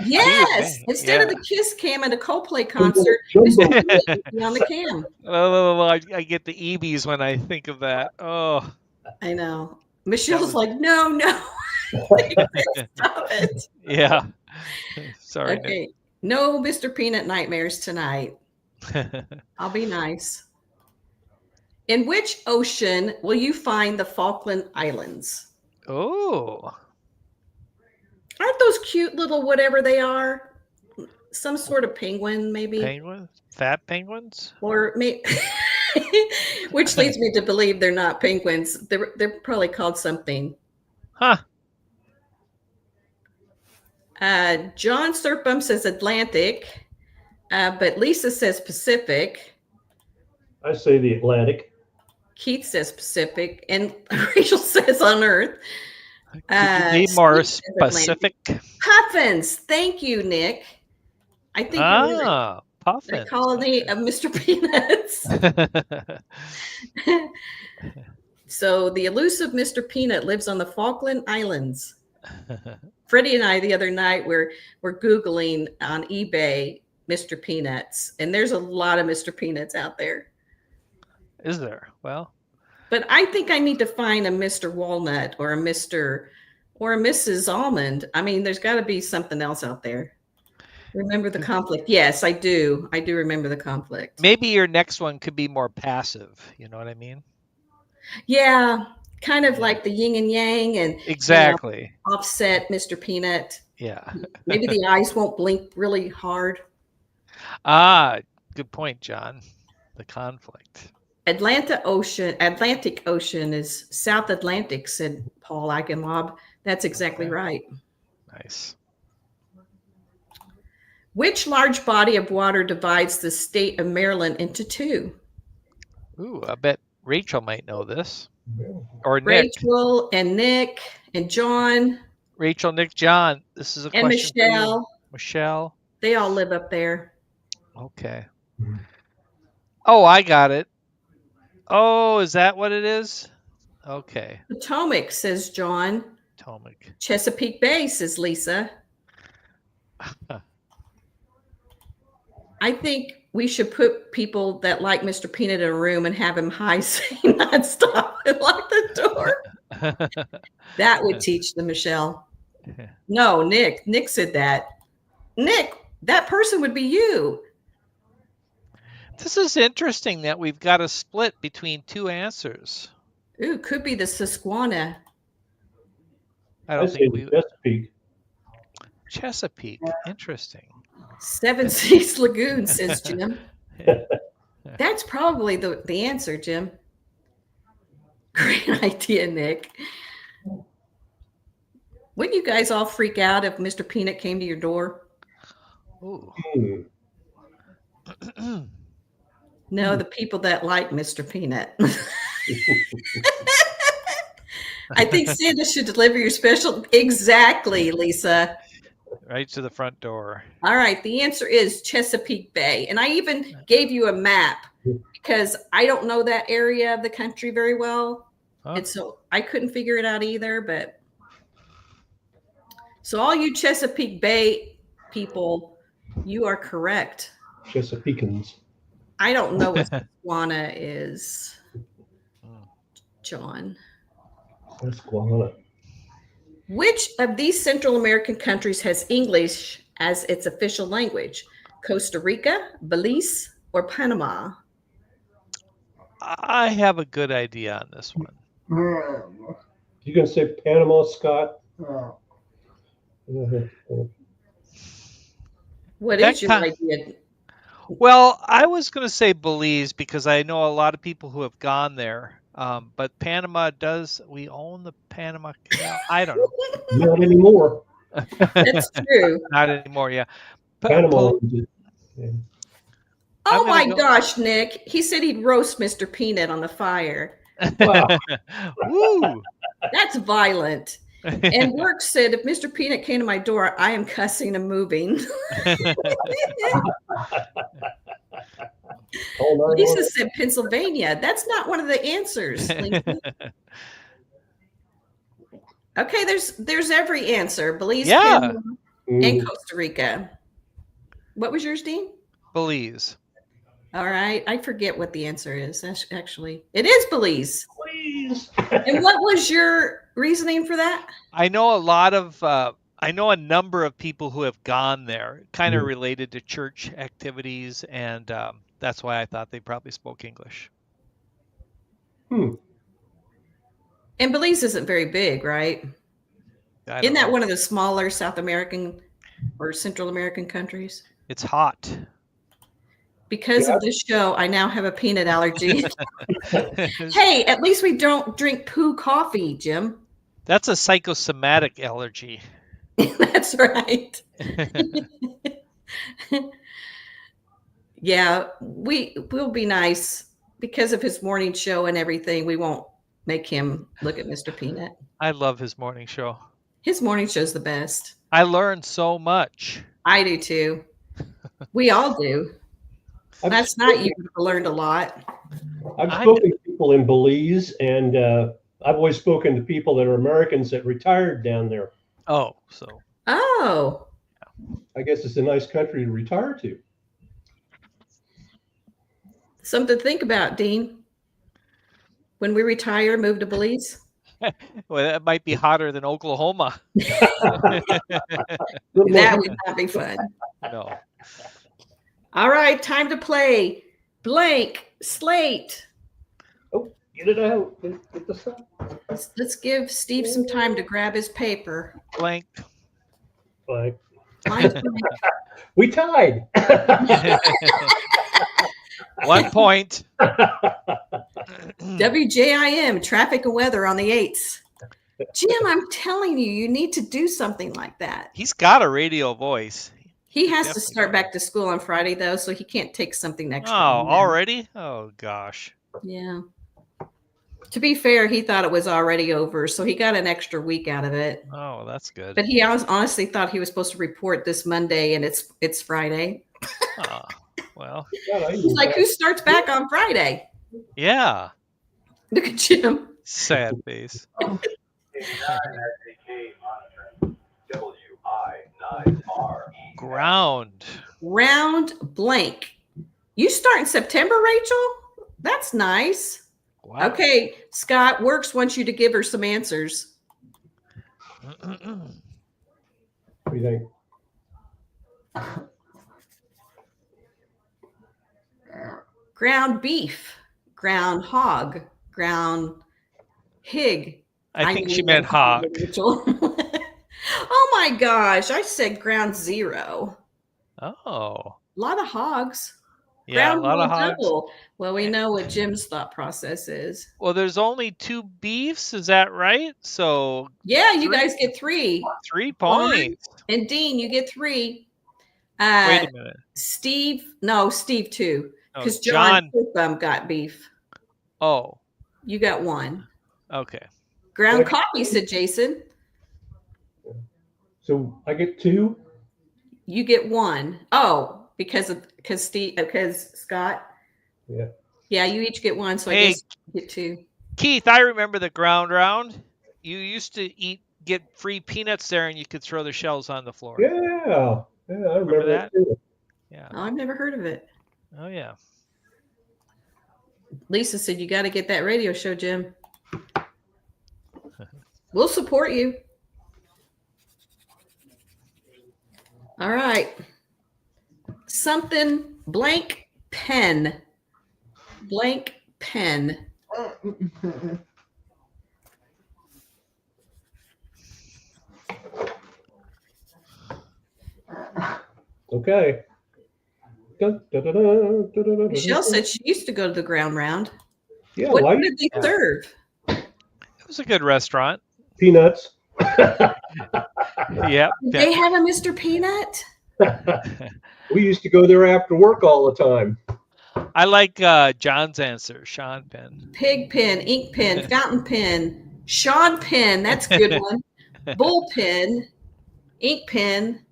Speaker 1: Yes. Instead of the Kiss Cam at a Coldplay concert, Mr. Peanut would be on the cam.
Speaker 2: Oh, I get the EBs when I think of that. Oh.
Speaker 1: I know. Michelle's like, no. Stop it.
Speaker 2: Yeah. Sorry.
Speaker 1: Okay. No Mr. Peanut nightmares tonight. I'll be nice. In which ocean will you find the Falkland Islands?
Speaker 2: Oh.
Speaker 1: Aren't those cute little whatever they are? Some sort of penguin, maybe?
Speaker 2: Penguins? Fat penguins?
Speaker 1: Or maybe, which leads me to believe they're not penguins. They're probably called something.
Speaker 2: Huh.
Speaker 1: John Serpum says Atlantic, but Lisa says Pacific.
Speaker 4: I say the Atlantic.
Speaker 1: Keith says Pacific, and Rachel says on Earth.
Speaker 2: Could you be more
Speaker 1: Steve says Atlantic.
Speaker 2: specific?
Speaker 1: Puffins. Thank you, Nick. I think you're right.
Speaker 2: Ah,
Speaker 1: The
Speaker 2: puffins.
Speaker 1: colony of Mr. Peanuts. So the elusive Mr. Peanut lives on the Falkland Islands. Freddie and I the other night were Googling on eBay Mr. Peanuts, and there's a lot of Mr. Peanuts out there.
Speaker 2: Is there? Well,
Speaker 1: but I think I need to find a Mr. Walnut or a Mr. or a Mrs. Almond. I mean, there's got to be something else out there. Remember the conflict? Yes, I do. I do remember the conflict.
Speaker 2: Maybe your next one could be more passive. You know what I mean?
Speaker 1: Yeah, kind of like the yin and yang and
Speaker 2: exactly
Speaker 1: offset Mr. Peanut.
Speaker 2: Yeah.
Speaker 1: Maybe the eyes won't blink really hard.
Speaker 2: Ah, good point, John. The conflict.
Speaker 1: Atlantic Ocean is South Atlantic, said Paul Eichenlob. That's exactly right.
Speaker 2: Nice.
Speaker 1: Which large body of water divides the state of Maryland into two?
Speaker 2: Ooh, I bet Rachel might know this. Or Nick.
Speaker 1: Rachel and Nick and John.
Speaker 2: Rachel, Nick, John. This is a
Speaker 1: and
Speaker 2: question
Speaker 1: Michelle.
Speaker 2: for you. Michelle.
Speaker 1: They all live up there.
Speaker 2: Okay. Oh, I got it. Oh, is that what it is? Okay.
Speaker 1: Potomac, says John.
Speaker 2: Potomac.
Speaker 1: Chesapeake Bay, says Lisa. I think we should put people that like Mr. Peanut in a room and have him high sing nonstop and lock the door. That would teach them, Michelle. No, Nick. Nick said that. Nick, that person would be you.
Speaker 2: This is interesting that we've got a split between two answers.
Speaker 1: Ooh, could be the Susquehanna.
Speaker 2: I don't think we.
Speaker 4: Chesapeake.
Speaker 2: Chesapeake. Interesting.
Speaker 1: Seven Seas Lagoon, says Jim. That's probably the answer, Jim. Great idea, Nick. Wouldn't you guys all freak out if Mr. Peanut came to your door?
Speaker 2: Ooh.
Speaker 1: No, the people that like Mr. Peanut. I think Santa should deliver your special. Exactly, Lisa.
Speaker 2: Right to the front door.
Speaker 1: All right. The answer is Chesapeake Bay. And I even gave you a map because I don't know that area of the country very well.
Speaker 2: Huh?
Speaker 1: And so I couldn't figure it out either. But so all you Chesapeake Bay people, you are correct.
Speaker 4: Chesapeakans.
Speaker 1: I don't know what Susquehanna is, John.
Speaker 4: Susquehanna.
Speaker 1: Which of these Central American countries has English as its official language? Costa Rica, Belize, or Panama?
Speaker 2: I have a good idea on this one.
Speaker 4: You gonna say Panama, Scott?
Speaker 1: What
Speaker 2: That
Speaker 1: is your idea?
Speaker 2: Well, I was going to say Belize because I know a lot of people who have gone there. But Panama we own the Panama Canal? I don't know.
Speaker 4: Not anymore.
Speaker 1: That's true.
Speaker 2: Not anymore, yeah.
Speaker 4: Panama.
Speaker 1: Oh my gosh, Nick. He said he'd roast Mr. Peanut on the fire.
Speaker 4: Wow.
Speaker 2: Woo!
Speaker 1: That's violent. And Work said, if Mr. Peanut came to my door, I am cussing and moving. Lisa said Pennsylvania. That's not one of the answers. Okay, there's every answer. Belize, Panama, and Costa Rica. What was yours, Dean?
Speaker 2: Belize.
Speaker 1: All right. I forget what the answer is. Actually, it is Belize.
Speaker 4: Please.
Speaker 1: And what was your reasoning for that?
Speaker 2: I know a number of people who have gone there, kind of related to church activities, and that's why I thought they probably spoke English.
Speaker 1: And Belize isn't very big, right? Isn't that one of the smaller South American or Central American countries?
Speaker 2: It's hot.
Speaker 1: Because of this show, I now have a peanut allergy. Hey, at least we don't drink poo coffee, Jim.
Speaker 2: That's a psychosomatic allergy.
Speaker 1: That's right. Yeah, we'll be nice because of his morning show and everything, we won't make him look at Mr. Peanut.
Speaker 2: I love his morning show.
Speaker 1: His morning show's the best.
Speaker 2: I learned so much.
Speaker 1: I do too. We all do. That's not you learned a lot.
Speaker 4: I've spoken to people in Belize, and I've always spoken to people that are Americans that retired down there.
Speaker 2: Oh, so.
Speaker 1: Oh.
Speaker 4: I guess it's a nice country to retire to.
Speaker 1: Something to think about, Dean. When we retire, move to Belize.
Speaker 2: Well, that might be hotter than Oklahoma.
Speaker 1: That would not be fun.
Speaker 2: No.
Speaker 1: All right, time to play blank slate.
Speaker 4: Oh, get it out. Get the stuff.
Speaker 1: Let's give Steve some time to grab his paper.
Speaker 2: Blank.
Speaker 4: Like,
Speaker 1: Mine's blank.
Speaker 4: we tied.
Speaker 2: 1 point.
Speaker 1: WJIM, traffic and weather on the 8s. Jim, I'm telling you, you need to do something like that.
Speaker 2: He's got a radio voice.
Speaker 1: He has to
Speaker 2: Definitely.
Speaker 1: start back to school on Friday, though, so he can't take something extra.
Speaker 2: Oh, already? Oh, gosh.
Speaker 1: Yeah. To be fair, he thought it was already over, so he got an extra week out of it.
Speaker 2: Oh, that's good.
Speaker 1: But he honestly thought he was supposed to report this Monday, and it's Friday.
Speaker 2: Oh, well,
Speaker 1: He's like, who starts back on Friday?
Speaker 2: yeah.
Speaker 1: Look at Jim.
Speaker 2: Sad face. Ground.
Speaker 1: Round blank. You start in September, Rachel? That's nice.
Speaker 2: Wow.
Speaker 1: Okay, Scott, Works wants you to give her some answers.
Speaker 4: What do you think?
Speaker 1: Ground beef, ground hog, ground hig.
Speaker 2: I think she
Speaker 1: knew
Speaker 2: meant
Speaker 1: that,
Speaker 2: hog.
Speaker 1: Rachel. Oh my gosh, I said ground zero.
Speaker 2: Oh.
Speaker 1: A lot of hogs.
Speaker 2: Yeah, a lot of
Speaker 1: Ground
Speaker 2: hogs.
Speaker 1: double. Well, we know what Jim's thought process is.
Speaker 2: Well, there's only 2 beefs, is that right? So
Speaker 1: Yeah, you guys get 3.
Speaker 2: 3 points.
Speaker 1: And Dean, you get 3.
Speaker 2: Wait a minute.
Speaker 1: Steve 2.
Speaker 2: No,
Speaker 1: Because
Speaker 2: John.
Speaker 1: John got beef.
Speaker 2: Oh,
Speaker 1: You got 1.
Speaker 2: okay.
Speaker 1: Ground coffee, said Jason.
Speaker 4: So I get 2.
Speaker 1: You get 1. Oh, because Scott.
Speaker 4: Yeah.
Speaker 1: Yeah, you each get 1, so I
Speaker 2: Hey.
Speaker 1: guess you get 2.
Speaker 2: Keith, I remember the ground round. You used to get free peanuts there, and you could throw the shells on the floor.
Speaker 4: Yeah. Yeah, I remember that too.
Speaker 2: Yeah.
Speaker 1: Oh, I've never heard of it.
Speaker 2: Oh, yeah.
Speaker 1: Lisa said you got to get that radio show, Jim. We'll support you. All right. Something blank pen. Blank pen.
Speaker 4: Okay.
Speaker 1: Michelle said she used to go to the ground round.
Speaker 4: Yeah,
Speaker 1: What
Speaker 4: light
Speaker 1: did they serve?
Speaker 2: It was a good restaurant.
Speaker 4: peanuts.
Speaker 2: Yep.
Speaker 1: Did they have a Mr. Peanut?
Speaker 4: We used to go there after work all the time.
Speaker 2: I like John's answer, Sean Penn.
Speaker 1: Pig pen, ink pen, fountain pen, Sean pen. That's a good one. Bull pen, ink pen.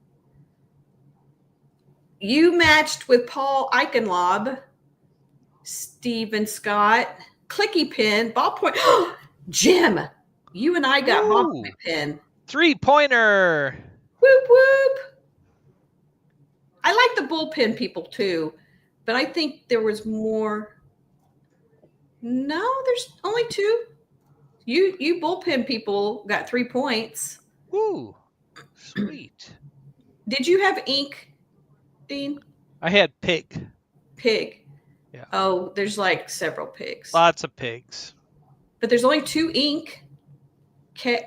Speaker 1: You matched with Paul Eichenlob, Steve and Scott. Clicky pen, ballpoint. Jim, you and I got
Speaker 2: Ooh.
Speaker 1: ballpoint pen.
Speaker 2: 3-pointer.
Speaker 1: Whoop whoop. I like the bullpen people too, but I think there was more. No, there's only 2. You bullpen people got 3 points.
Speaker 2: Ooh, sweet.
Speaker 1: Did you have ink, Dean?
Speaker 2: I had pig.
Speaker 1: Pig.
Speaker 2: Yeah.
Speaker 1: Oh, there's like several pigs.
Speaker 2: Lots of pigs.
Speaker 1: But there's only 2 ink.
Speaker 2: Really?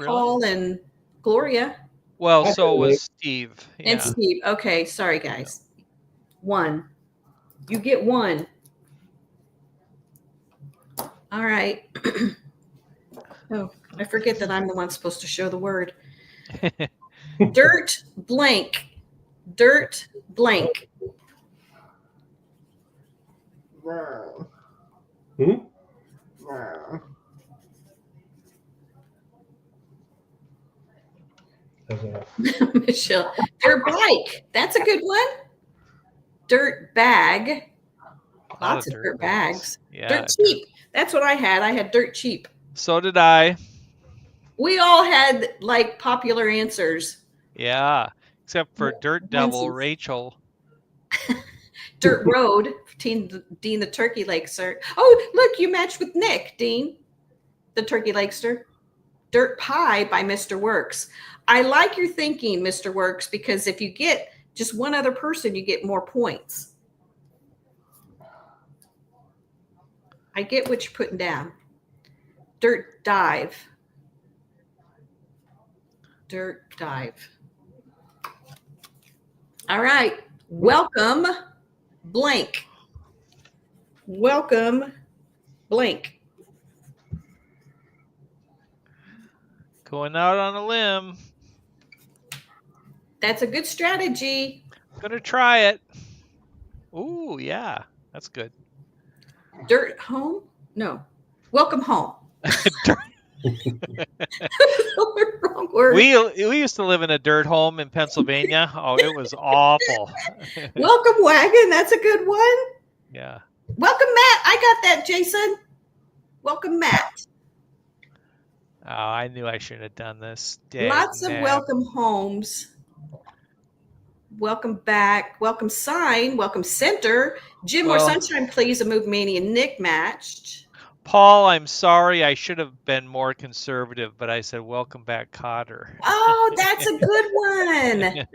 Speaker 1: Paul and Gloria.
Speaker 2: Well,
Speaker 4: I
Speaker 2: so
Speaker 4: had
Speaker 2: was Steve. Yeah.
Speaker 1: And Steve. Okay, sorry guys. 1. You get 1. All right. Oh, I forget that I'm the one supposed to show the word. Dirt blank. Dirt blank.
Speaker 4: Hmm? How's that?
Speaker 1: Michelle. Dirt bike. That's a good one. Dirt bag.
Speaker 2: A lot
Speaker 1: Lots
Speaker 2: of
Speaker 1: of dirt bags.
Speaker 2: Yeah.
Speaker 1: Dirt cheap. That's what I had. I had dirt cheap.
Speaker 2: So did I.
Speaker 1: We all had like popular answers.
Speaker 2: Yeah. Except for Dirt Devil
Speaker 1: Onesies.
Speaker 2: Rachel.
Speaker 1: Dirt road. Dean the Turkey Lakeser. Oh, look, you matched with Nick, Dean, the Turkey Lakester. Dirt pie by Mr. Works. I like your thinking, Mr. Works, because if you get just one other person, you get more points. I get what you're putting down. Dirt dive. Dirt dive. All right. Welcome, blank. Welcome, blank.
Speaker 2: Going out on a limb.
Speaker 1: That's a good strategy.
Speaker 2: Gonna try it. Ooh, yeah. That's good.
Speaker 1: Dirt home? No. Welcome home. Wrong word.
Speaker 2: We used to live in a dirt home in Pennsylvania. Oh, it was awful.
Speaker 1: Welcome wagon. That's a good one.
Speaker 2: Yeah.
Speaker 1: Welcome Matt. I got that, Jason. Welcome Matt.
Speaker 2: Oh, I knew I shouldn't have done this. Dang,
Speaker 1: Lots of welcome homes. Welcome back. Welcome sign. Welcome center. Jim or Sunshine, please. A Move Mania Nick matched.
Speaker 2: Paul, I'm sorry. I should have been more conservative, but I said, welcome back, Cotter.
Speaker 1: Oh, that's a good one.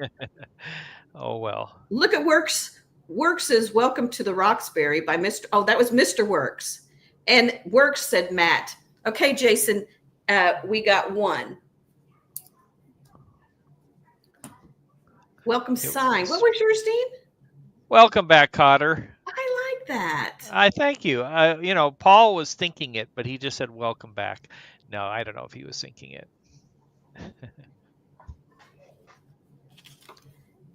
Speaker 2: Oh, well.
Speaker 1: Look at Works. Works is Welcome to the Roxbury by Mr. Oh, that was Mr. Works. And Works said Matt. Okay, Jason, we got one. Welcome sign. What was yours, Dean?
Speaker 2: Welcome back, Cotter.
Speaker 1: I like that.
Speaker 2: I thank you. Paul was thinking it, but he just said welcome back. No, I don't know if he was thinking it.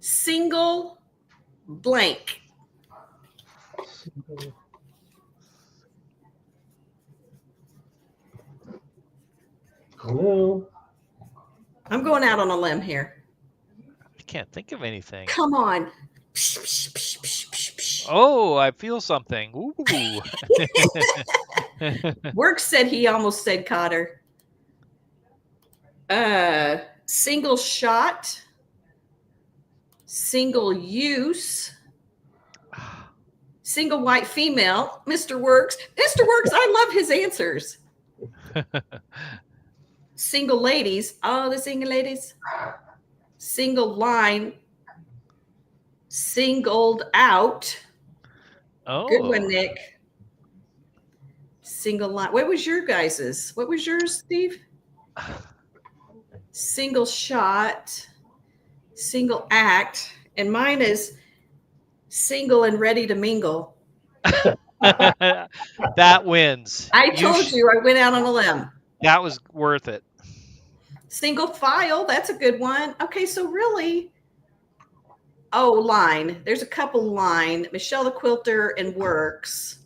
Speaker 1: Single blank.
Speaker 4: No.
Speaker 1: I'm going out on a limb here.
Speaker 2: I can't think of anything.
Speaker 1: Come on.
Speaker 2: Oh, I feel something. Ooh.
Speaker 1: Work said he almost said Cotter. Single shot. Single use. Single white female. Mr. Works. Mr. Works, I love his answers. Single ladies. Oh, the single ladies. Single line. Singled out.
Speaker 2: Oh.
Speaker 1: Good one, Nick. Single line. What was your guys's? What was yours, Steve? Single shot. Single act. And mine is single and ready to mingle.
Speaker 2: That wins.
Speaker 1: I told you I went out on a limb.
Speaker 2: That was worth it.
Speaker 1: Single file. That's a good one. Okay, so really, line. There's a couple line. Michelle the Quilter and Works.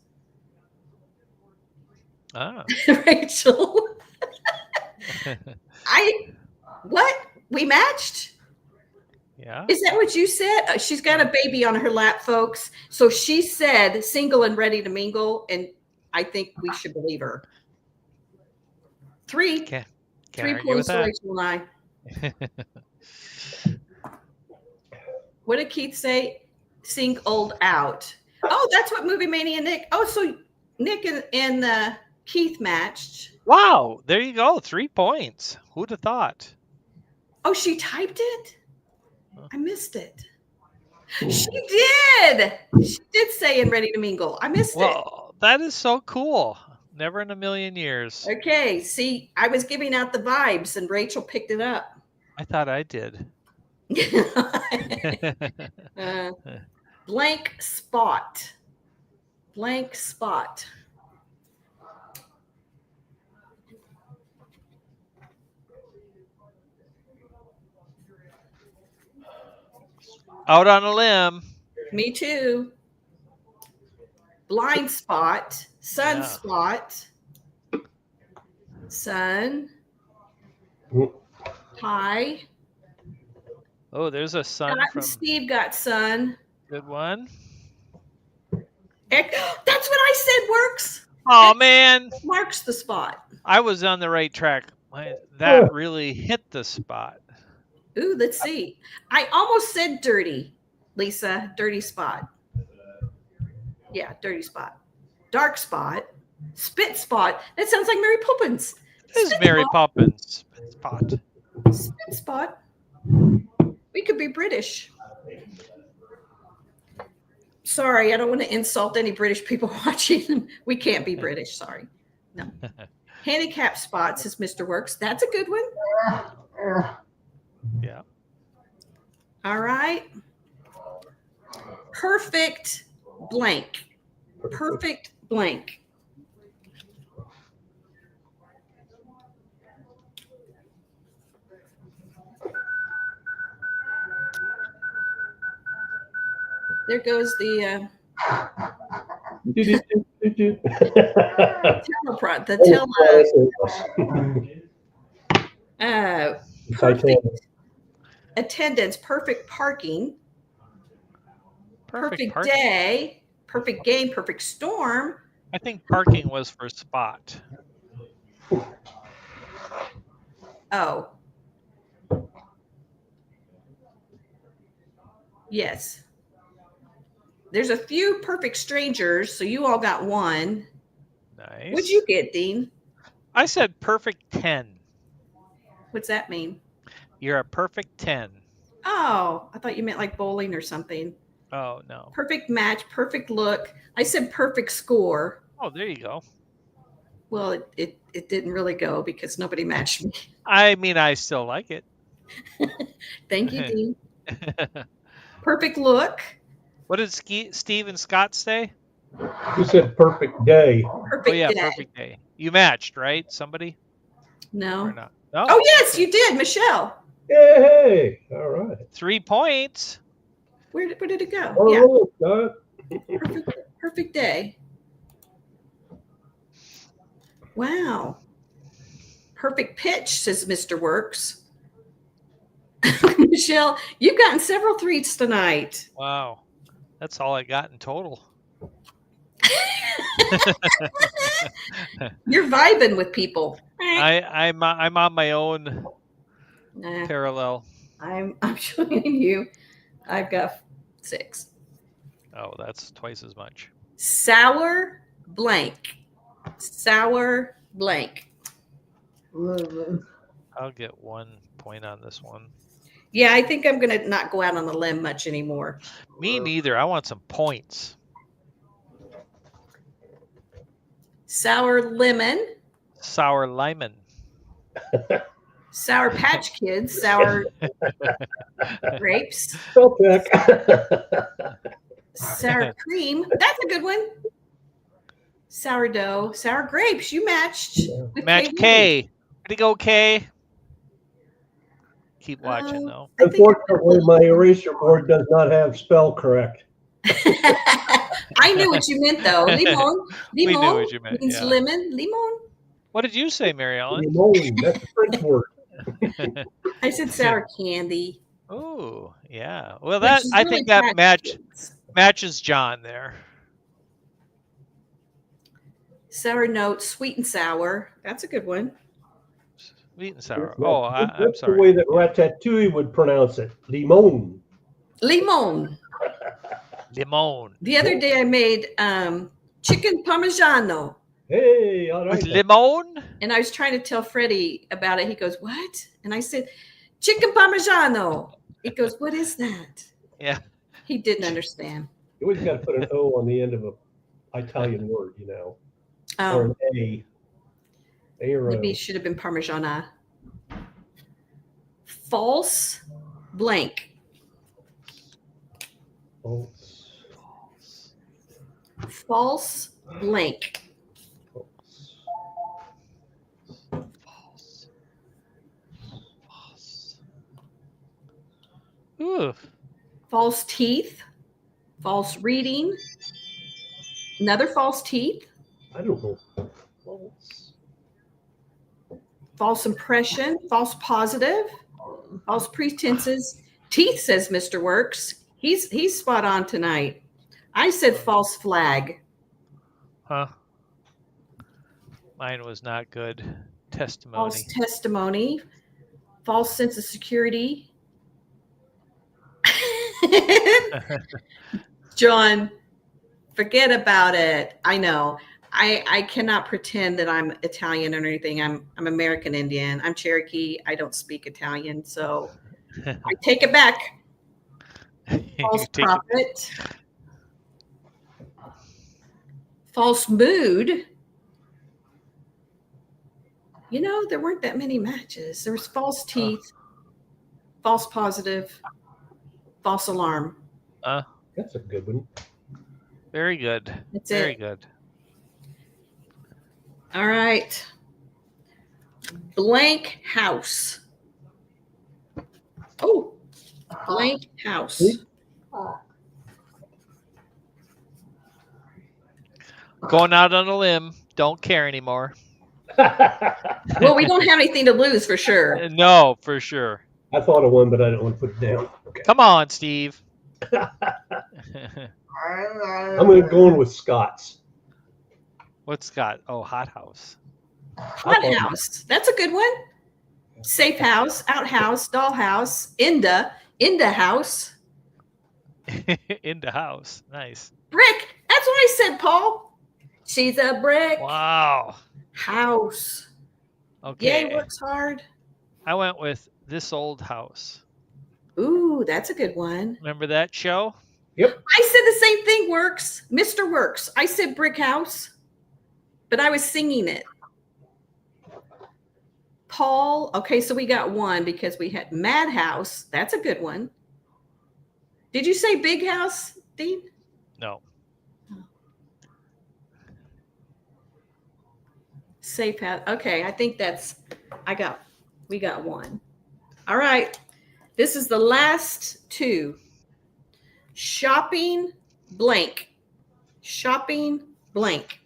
Speaker 2: Oh.
Speaker 1: Rachel. What? We matched?
Speaker 2: Yeah.
Speaker 1: Is that what you said? She's got a baby on her lap, folks. So she said single and ready to mingle, and I think we should believe her. Three.
Speaker 2: Can't
Speaker 1: 3
Speaker 2: argue with
Speaker 1: points for
Speaker 2: that.
Speaker 1: Rachel and I. What did Keith say? Singled out. Oh, that's what Movie Mania Nick. Oh, so Nick and Keith matched.
Speaker 2: Wow, there you go. 3 points. Who'd have thought?
Speaker 1: Oh, she typed it? I missed it. She did. She did say and ready to mingle. I missed it.
Speaker 2: Well, that is so cool. Never in a million years.
Speaker 1: Okay, see, I was giving out the vibes and Rachel picked it up.
Speaker 2: I thought I did.
Speaker 1: Blank spot. Blank spot.
Speaker 2: Out on a limb.
Speaker 1: Me too. blind spot,
Speaker 2: Yeah.
Speaker 1: sun,
Speaker 4: Mm.
Speaker 1: tie.
Speaker 2: Oh, there's a sun
Speaker 1: Scott
Speaker 2: from
Speaker 1: and Steve got sun.
Speaker 2: good one.
Speaker 1: That's what I said works.
Speaker 2: Oh man,
Speaker 1: Marks the spot.
Speaker 2: I was on the right track.
Speaker 4: Huh.
Speaker 2: That really hit the spot.
Speaker 1: Ooh, let's see. I almost said dirty, Lisa. Dirty spot. Yeah, dirty spot. Dark spot. Spit spot. That sounds like Mary Poppins.
Speaker 2: This is
Speaker 1: Spit
Speaker 2: Mary
Speaker 1: spot.
Speaker 2: Poppins spot.
Speaker 1: Spit spot. We could be British. Sorry, I don't want to insult any British people watching. We can't be British. Sorry. No. Handicap spot, says Mr. Works. That's a good one.
Speaker 2: Yeah.
Speaker 1: All right. Perfect blank. Perfect blank. There goes the teleprod. Perfect attendance, perfect parking, perfect
Speaker 2: parking.
Speaker 1: day, perfect game, perfect storm.
Speaker 2: I think parking was for spot.
Speaker 1: Oh. Yes. There's a few perfect strangers, so you all got one.
Speaker 2: Nice.
Speaker 1: What'd you get, Dean?
Speaker 2: I said perfect 10.
Speaker 1: What's that mean?
Speaker 2: You're a perfect 10.
Speaker 1: Oh, I thought you meant like bowling or something.
Speaker 2: Oh, no.
Speaker 1: Perfect match, perfect look. I said perfect score.
Speaker 2: Oh, there you go.
Speaker 1: Well, it didn't really go because nobody matched me.
Speaker 2: I mean, I still like it.
Speaker 1: Thank you, Dean. Perfect look.
Speaker 2: What did Steve and Scott say?
Speaker 4: You said perfect day.
Speaker 1: Perfect day.
Speaker 2: Perfect day. You matched, right? Somebody?
Speaker 1: No.
Speaker 2: Or not? No.
Speaker 1: Oh, yes, you did, Michelle.
Speaker 4: Yay! All right.
Speaker 2: 3 points.
Speaker 1: Where did it go?
Speaker 4: Oh,
Speaker 1: Yeah. Perfect day. Wow. Perfect pitch, says Mr. Works. Michelle, you've gotten several threes tonight.
Speaker 2: Wow. That's all I got in total.
Speaker 1: You're vibing with people.
Speaker 2: I'm on my own parallel.
Speaker 1: I'm showing you. I've got 6.
Speaker 2: Oh, that's twice as much.
Speaker 1: Sour blank. Sour blank.
Speaker 2: I'll get 1 point on this one.
Speaker 1: Yeah, I think I'm going to not go out on the limb much anymore.
Speaker 2: Me neither. I want some points.
Speaker 1: Sour lemon.
Speaker 2: Sour lemon.
Speaker 1: Sour Patch Kids. Sour grapes.
Speaker 4: Spell check.
Speaker 1: Sour cream. That's a good one. Sourdough. Sour grapes. You matched. With
Speaker 2: Match K. Way to go, K. Keep watching, though.
Speaker 4: Unfortunately, my eraser board does not have spell correct.
Speaker 1: I knew what you meant, though. Limon.
Speaker 2: We knew what you meant,
Speaker 1: means
Speaker 2: yeah.
Speaker 1: lemon. Limon.
Speaker 2: What did you say, Mary Ellen?
Speaker 4: Limon, that's a French word.
Speaker 1: I said sour candy.
Speaker 2: Oh, yeah. Well, that I
Speaker 1: really
Speaker 2: think that matches John there.
Speaker 1: Sour note, sweet and sour. That's a good one.
Speaker 2: Sweet and sour. Oh, I'm
Speaker 4: That's
Speaker 2: sorry.
Speaker 4: the way that Ratatouille would pronounce it. Limon.
Speaker 1: Limon.
Speaker 2: Limon.
Speaker 1: The other day I made chicken parmigiano.
Speaker 4: Hey, all right.
Speaker 2: With limon?
Speaker 1: And I was trying to tell Freddie about it. He goes, what? And I said, chicken parmigiano. He goes, what is that?
Speaker 2: Yeah.
Speaker 1: He didn't understand.
Speaker 4: You always got to put an O on the end of an Italian word, you know.
Speaker 1: Oh.
Speaker 4: Or an A. A or
Speaker 1: Maybe
Speaker 4: O.
Speaker 1: it should have been parmigiana. False blank.
Speaker 4: False.
Speaker 1: False blank.
Speaker 2: Ooh.
Speaker 1: False teeth. False reading. Another false teeth.
Speaker 4: I don't know. False.
Speaker 1: False impression. False positive. False pretenses. Teeth, says Mr. Works. He's spot on tonight. I said false flag.
Speaker 2: Huh? Mine was not good. Testimony.
Speaker 1: False testimony. False sense of security. John, forget about it. I know. I cannot pretend that I'm Italian or anything. I'm American Indian. I'm Cherokee. I don't speak Italian, so I take it back. False prophet. False mood. You know, there weren't that many matches. There was false teeth, false positive, false alarm.
Speaker 4: That's a good one.
Speaker 2: Very good.
Speaker 1: That's
Speaker 2: Very
Speaker 1: it.
Speaker 2: good.
Speaker 1: All right. Blank house. Oh, blank house.
Speaker 2: Going out on a limb. Don't care anymore.
Speaker 1: Well, we don't have anything to lose for sure.
Speaker 2: No, for sure.
Speaker 4: I thought of one, but I don't want to put it down. Okay.
Speaker 2: Come on, Steve.
Speaker 4: I'm going to go in with Scott's.
Speaker 2: What's Scott? Oh, hot house.
Speaker 1: Hot house. That's a good one. Safe house, outhouse, dollhouse, Inda house.
Speaker 2: In the house. Nice.
Speaker 1: Brick. That's what I said, Paul. She's a brick
Speaker 2: Wow.
Speaker 1: house.
Speaker 2: Okay.
Speaker 1: Yay, works hard.
Speaker 2: I went with This Old House.
Speaker 1: Ooh, that's a good one.
Speaker 2: Remember that show?
Speaker 4: Yep.
Speaker 1: I said the same thing, Works. Mr. Works. I said brick house, but I was singing it. Paul. Okay, so we got one because we had Madhouse. That's a good one. Did you say big house, Dean?
Speaker 2: No.
Speaker 1: Safe house. Okay, I think we got one. All right. This is the last two. Shopping blank. Shopping blank.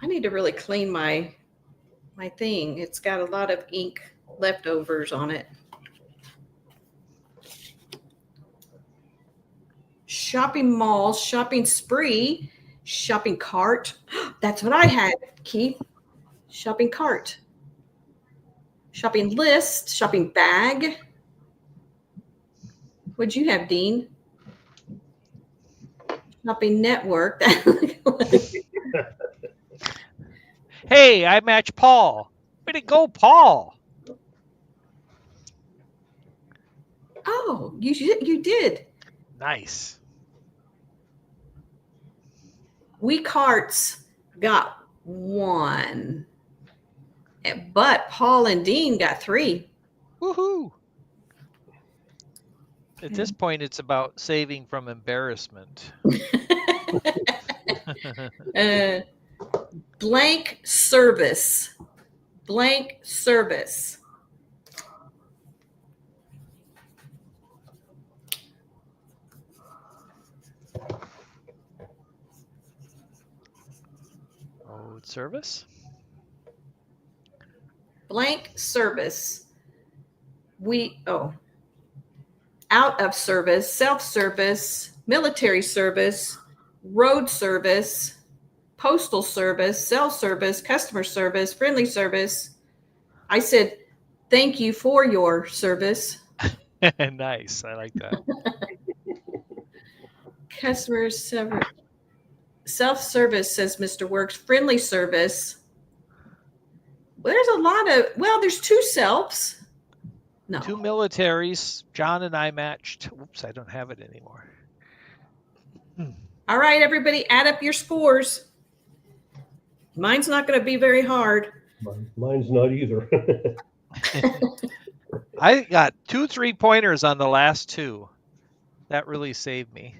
Speaker 1: I need to really clean my thing. It's got a lot of ink leftovers on it. Shopping mall, shopping spree, shopping cart. That's what I had, Keith. Shopping cart. Shopping list, shopping bag. What'd you have, Dean? Shopping network.
Speaker 2: Hey, I match Paul. Way to go, Paul.
Speaker 1: Oh, you did.
Speaker 2: Nice.
Speaker 1: We carts got one. But Paul and Dean got three.
Speaker 2: Woohoo. At this point, it's about saving from embarrassment.
Speaker 1: Blank service. Blank service.
Speaker 2: Road service.
Speaker 1: Blank service. Out of service, self-service, military service, road service, postal service, cell service, customer service, friendly service. I said, thank you for your service.
Speaker 2: Nice. I like that.
Speaker 1: Customer service. Self-service, says Mr. Works. Friendly service. Well, there's a lot of, there's two selves. No.
Speaker 2: Two militaries. John and I matched. Whoops, I don't have it anymore.
Speaker 1: All right, everybody, add up your scores. Mine's not going to be very hard.
Speaker 4: Mine's not either.
Speaker 2: I got 2 3-pointers on the last two. That really saved me.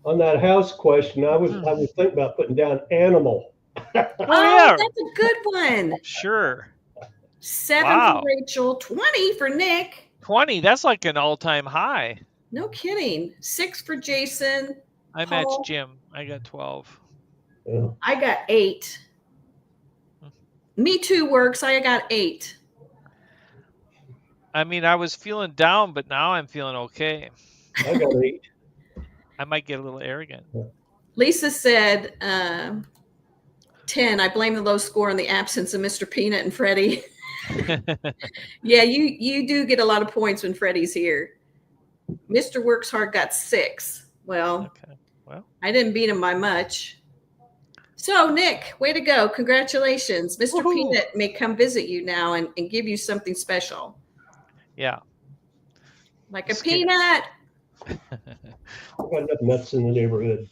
Speaker 4: On that house question, I was thinking about putting down animal.
Speaker 2: Oh, yeah.
Speaker 1: That's a good one.
Speaker 2: Sure.
Speaker 1: 7
Speaker 2: Wow.
Speaker 1: for Rachel, 20 for Nick.
Speaker 2: 20. That's like an all-time high.
Speaker 1: No kidding. 6 for Jason.
Speaker 2: I
Speaker 1: Paul.
Speaker 2: matched Jim. I got 12.
Speaker 4: Yeah.
Speaker 1: I got 8. Me too works. I got 8.
Speaker 2: I mean, I was feeling down, but now I'm feeling okay.
Speaker 4: I got 8.
Speaker 2: I might get a little arrogant.
Speaker 1: Lisa said 10. I blame the low score on the absence of Mr. Peanut and Freddie. Yeah, you do get a lot of points when Freddie's here. Mr. Works Hard got 6. Well,
Speaker 2: Okay. Well,
Speaker 1: I didn't beat him by much. So, Nick, way to go. Congratulations. Mr.
Speaker 2: Woohoo.
Speaker 1: Peanut may come visit you now and give you something special.
Speaker 2: yeah.
Speaker 1: Like a
Speaker 2: Skin-
Speaker 1: peanut.
Speaker 4: I got enough nuts in the neighborhood.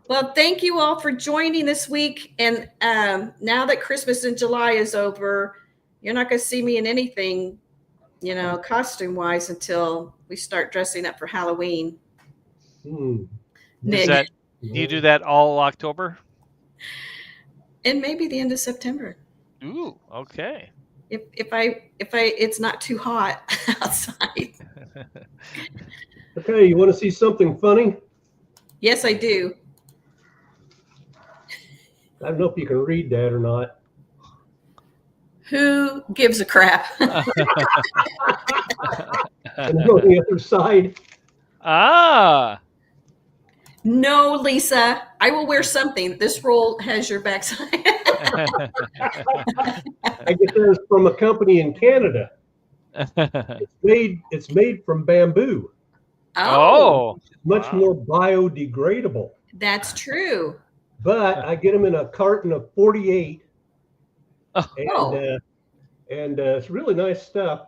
Speaker 1: Well, thank you all for joining this week. And now that Christmas in July is over, you're not going to see me in anything, costume-wise until we start dressing up for Halloween. Nick.
Speaker 2: Do you do that all October?
Speaker 1: And maybe the end of September.
Speaker 2: Ooh, okay.
Speaker 1: If it's not too hot outside.
Speaker 4: Okay, you want to see something funny?
Speaker 1: Yes, I do.
Speaker 4: I don't know if you can read that or not.
Speaker 1: Who gives a crap?
Speaker 4: And on the other side,
Speaker 2: Ah.
Speaker 1: No, Lisa. I will wear something. This roll has your backside.
Speaker 4: I get those from a company in Canada. It's made from bamboo.
Speaker 2: Oh.
Speaker 4: Much
Speaker 2: Wow.
Speaker 4: more biodegradable.
Speaker 1: That's true.
Speaker 4: But I get them in a carton of 48.
Speaker 1: Oh.
Speaker 4: And it's really nice stuff.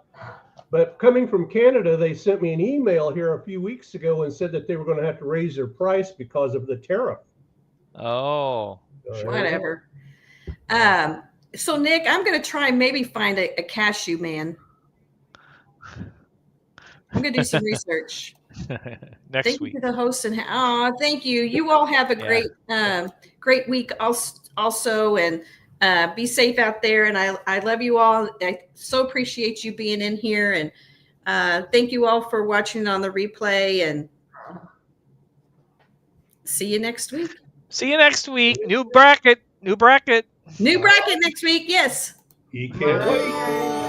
Speaker 4: But coming from Canada, they sent me an email here a few weeks ago and said that they were going to have to raise their price because of the tariff.
Speaker 2: Oh.
Speaker 1: Whatever. So, Nick, I'm going to try and maybe find a cashew man. I'm going to do some research.
Speaker 2: Next
Speaker 1: Thank
Speaker 2: week.
Speaker 1: you to the host and thank you. You all have a great week also, and be safe out there. And I love you all. I so appreciate you being in here, and thank you all for watching on the replay. And see you next week.
Speaker 2: See you next week. New bracket.
Speaker 1: New bracket next week. Yes.
Speaker 4: You can't wait.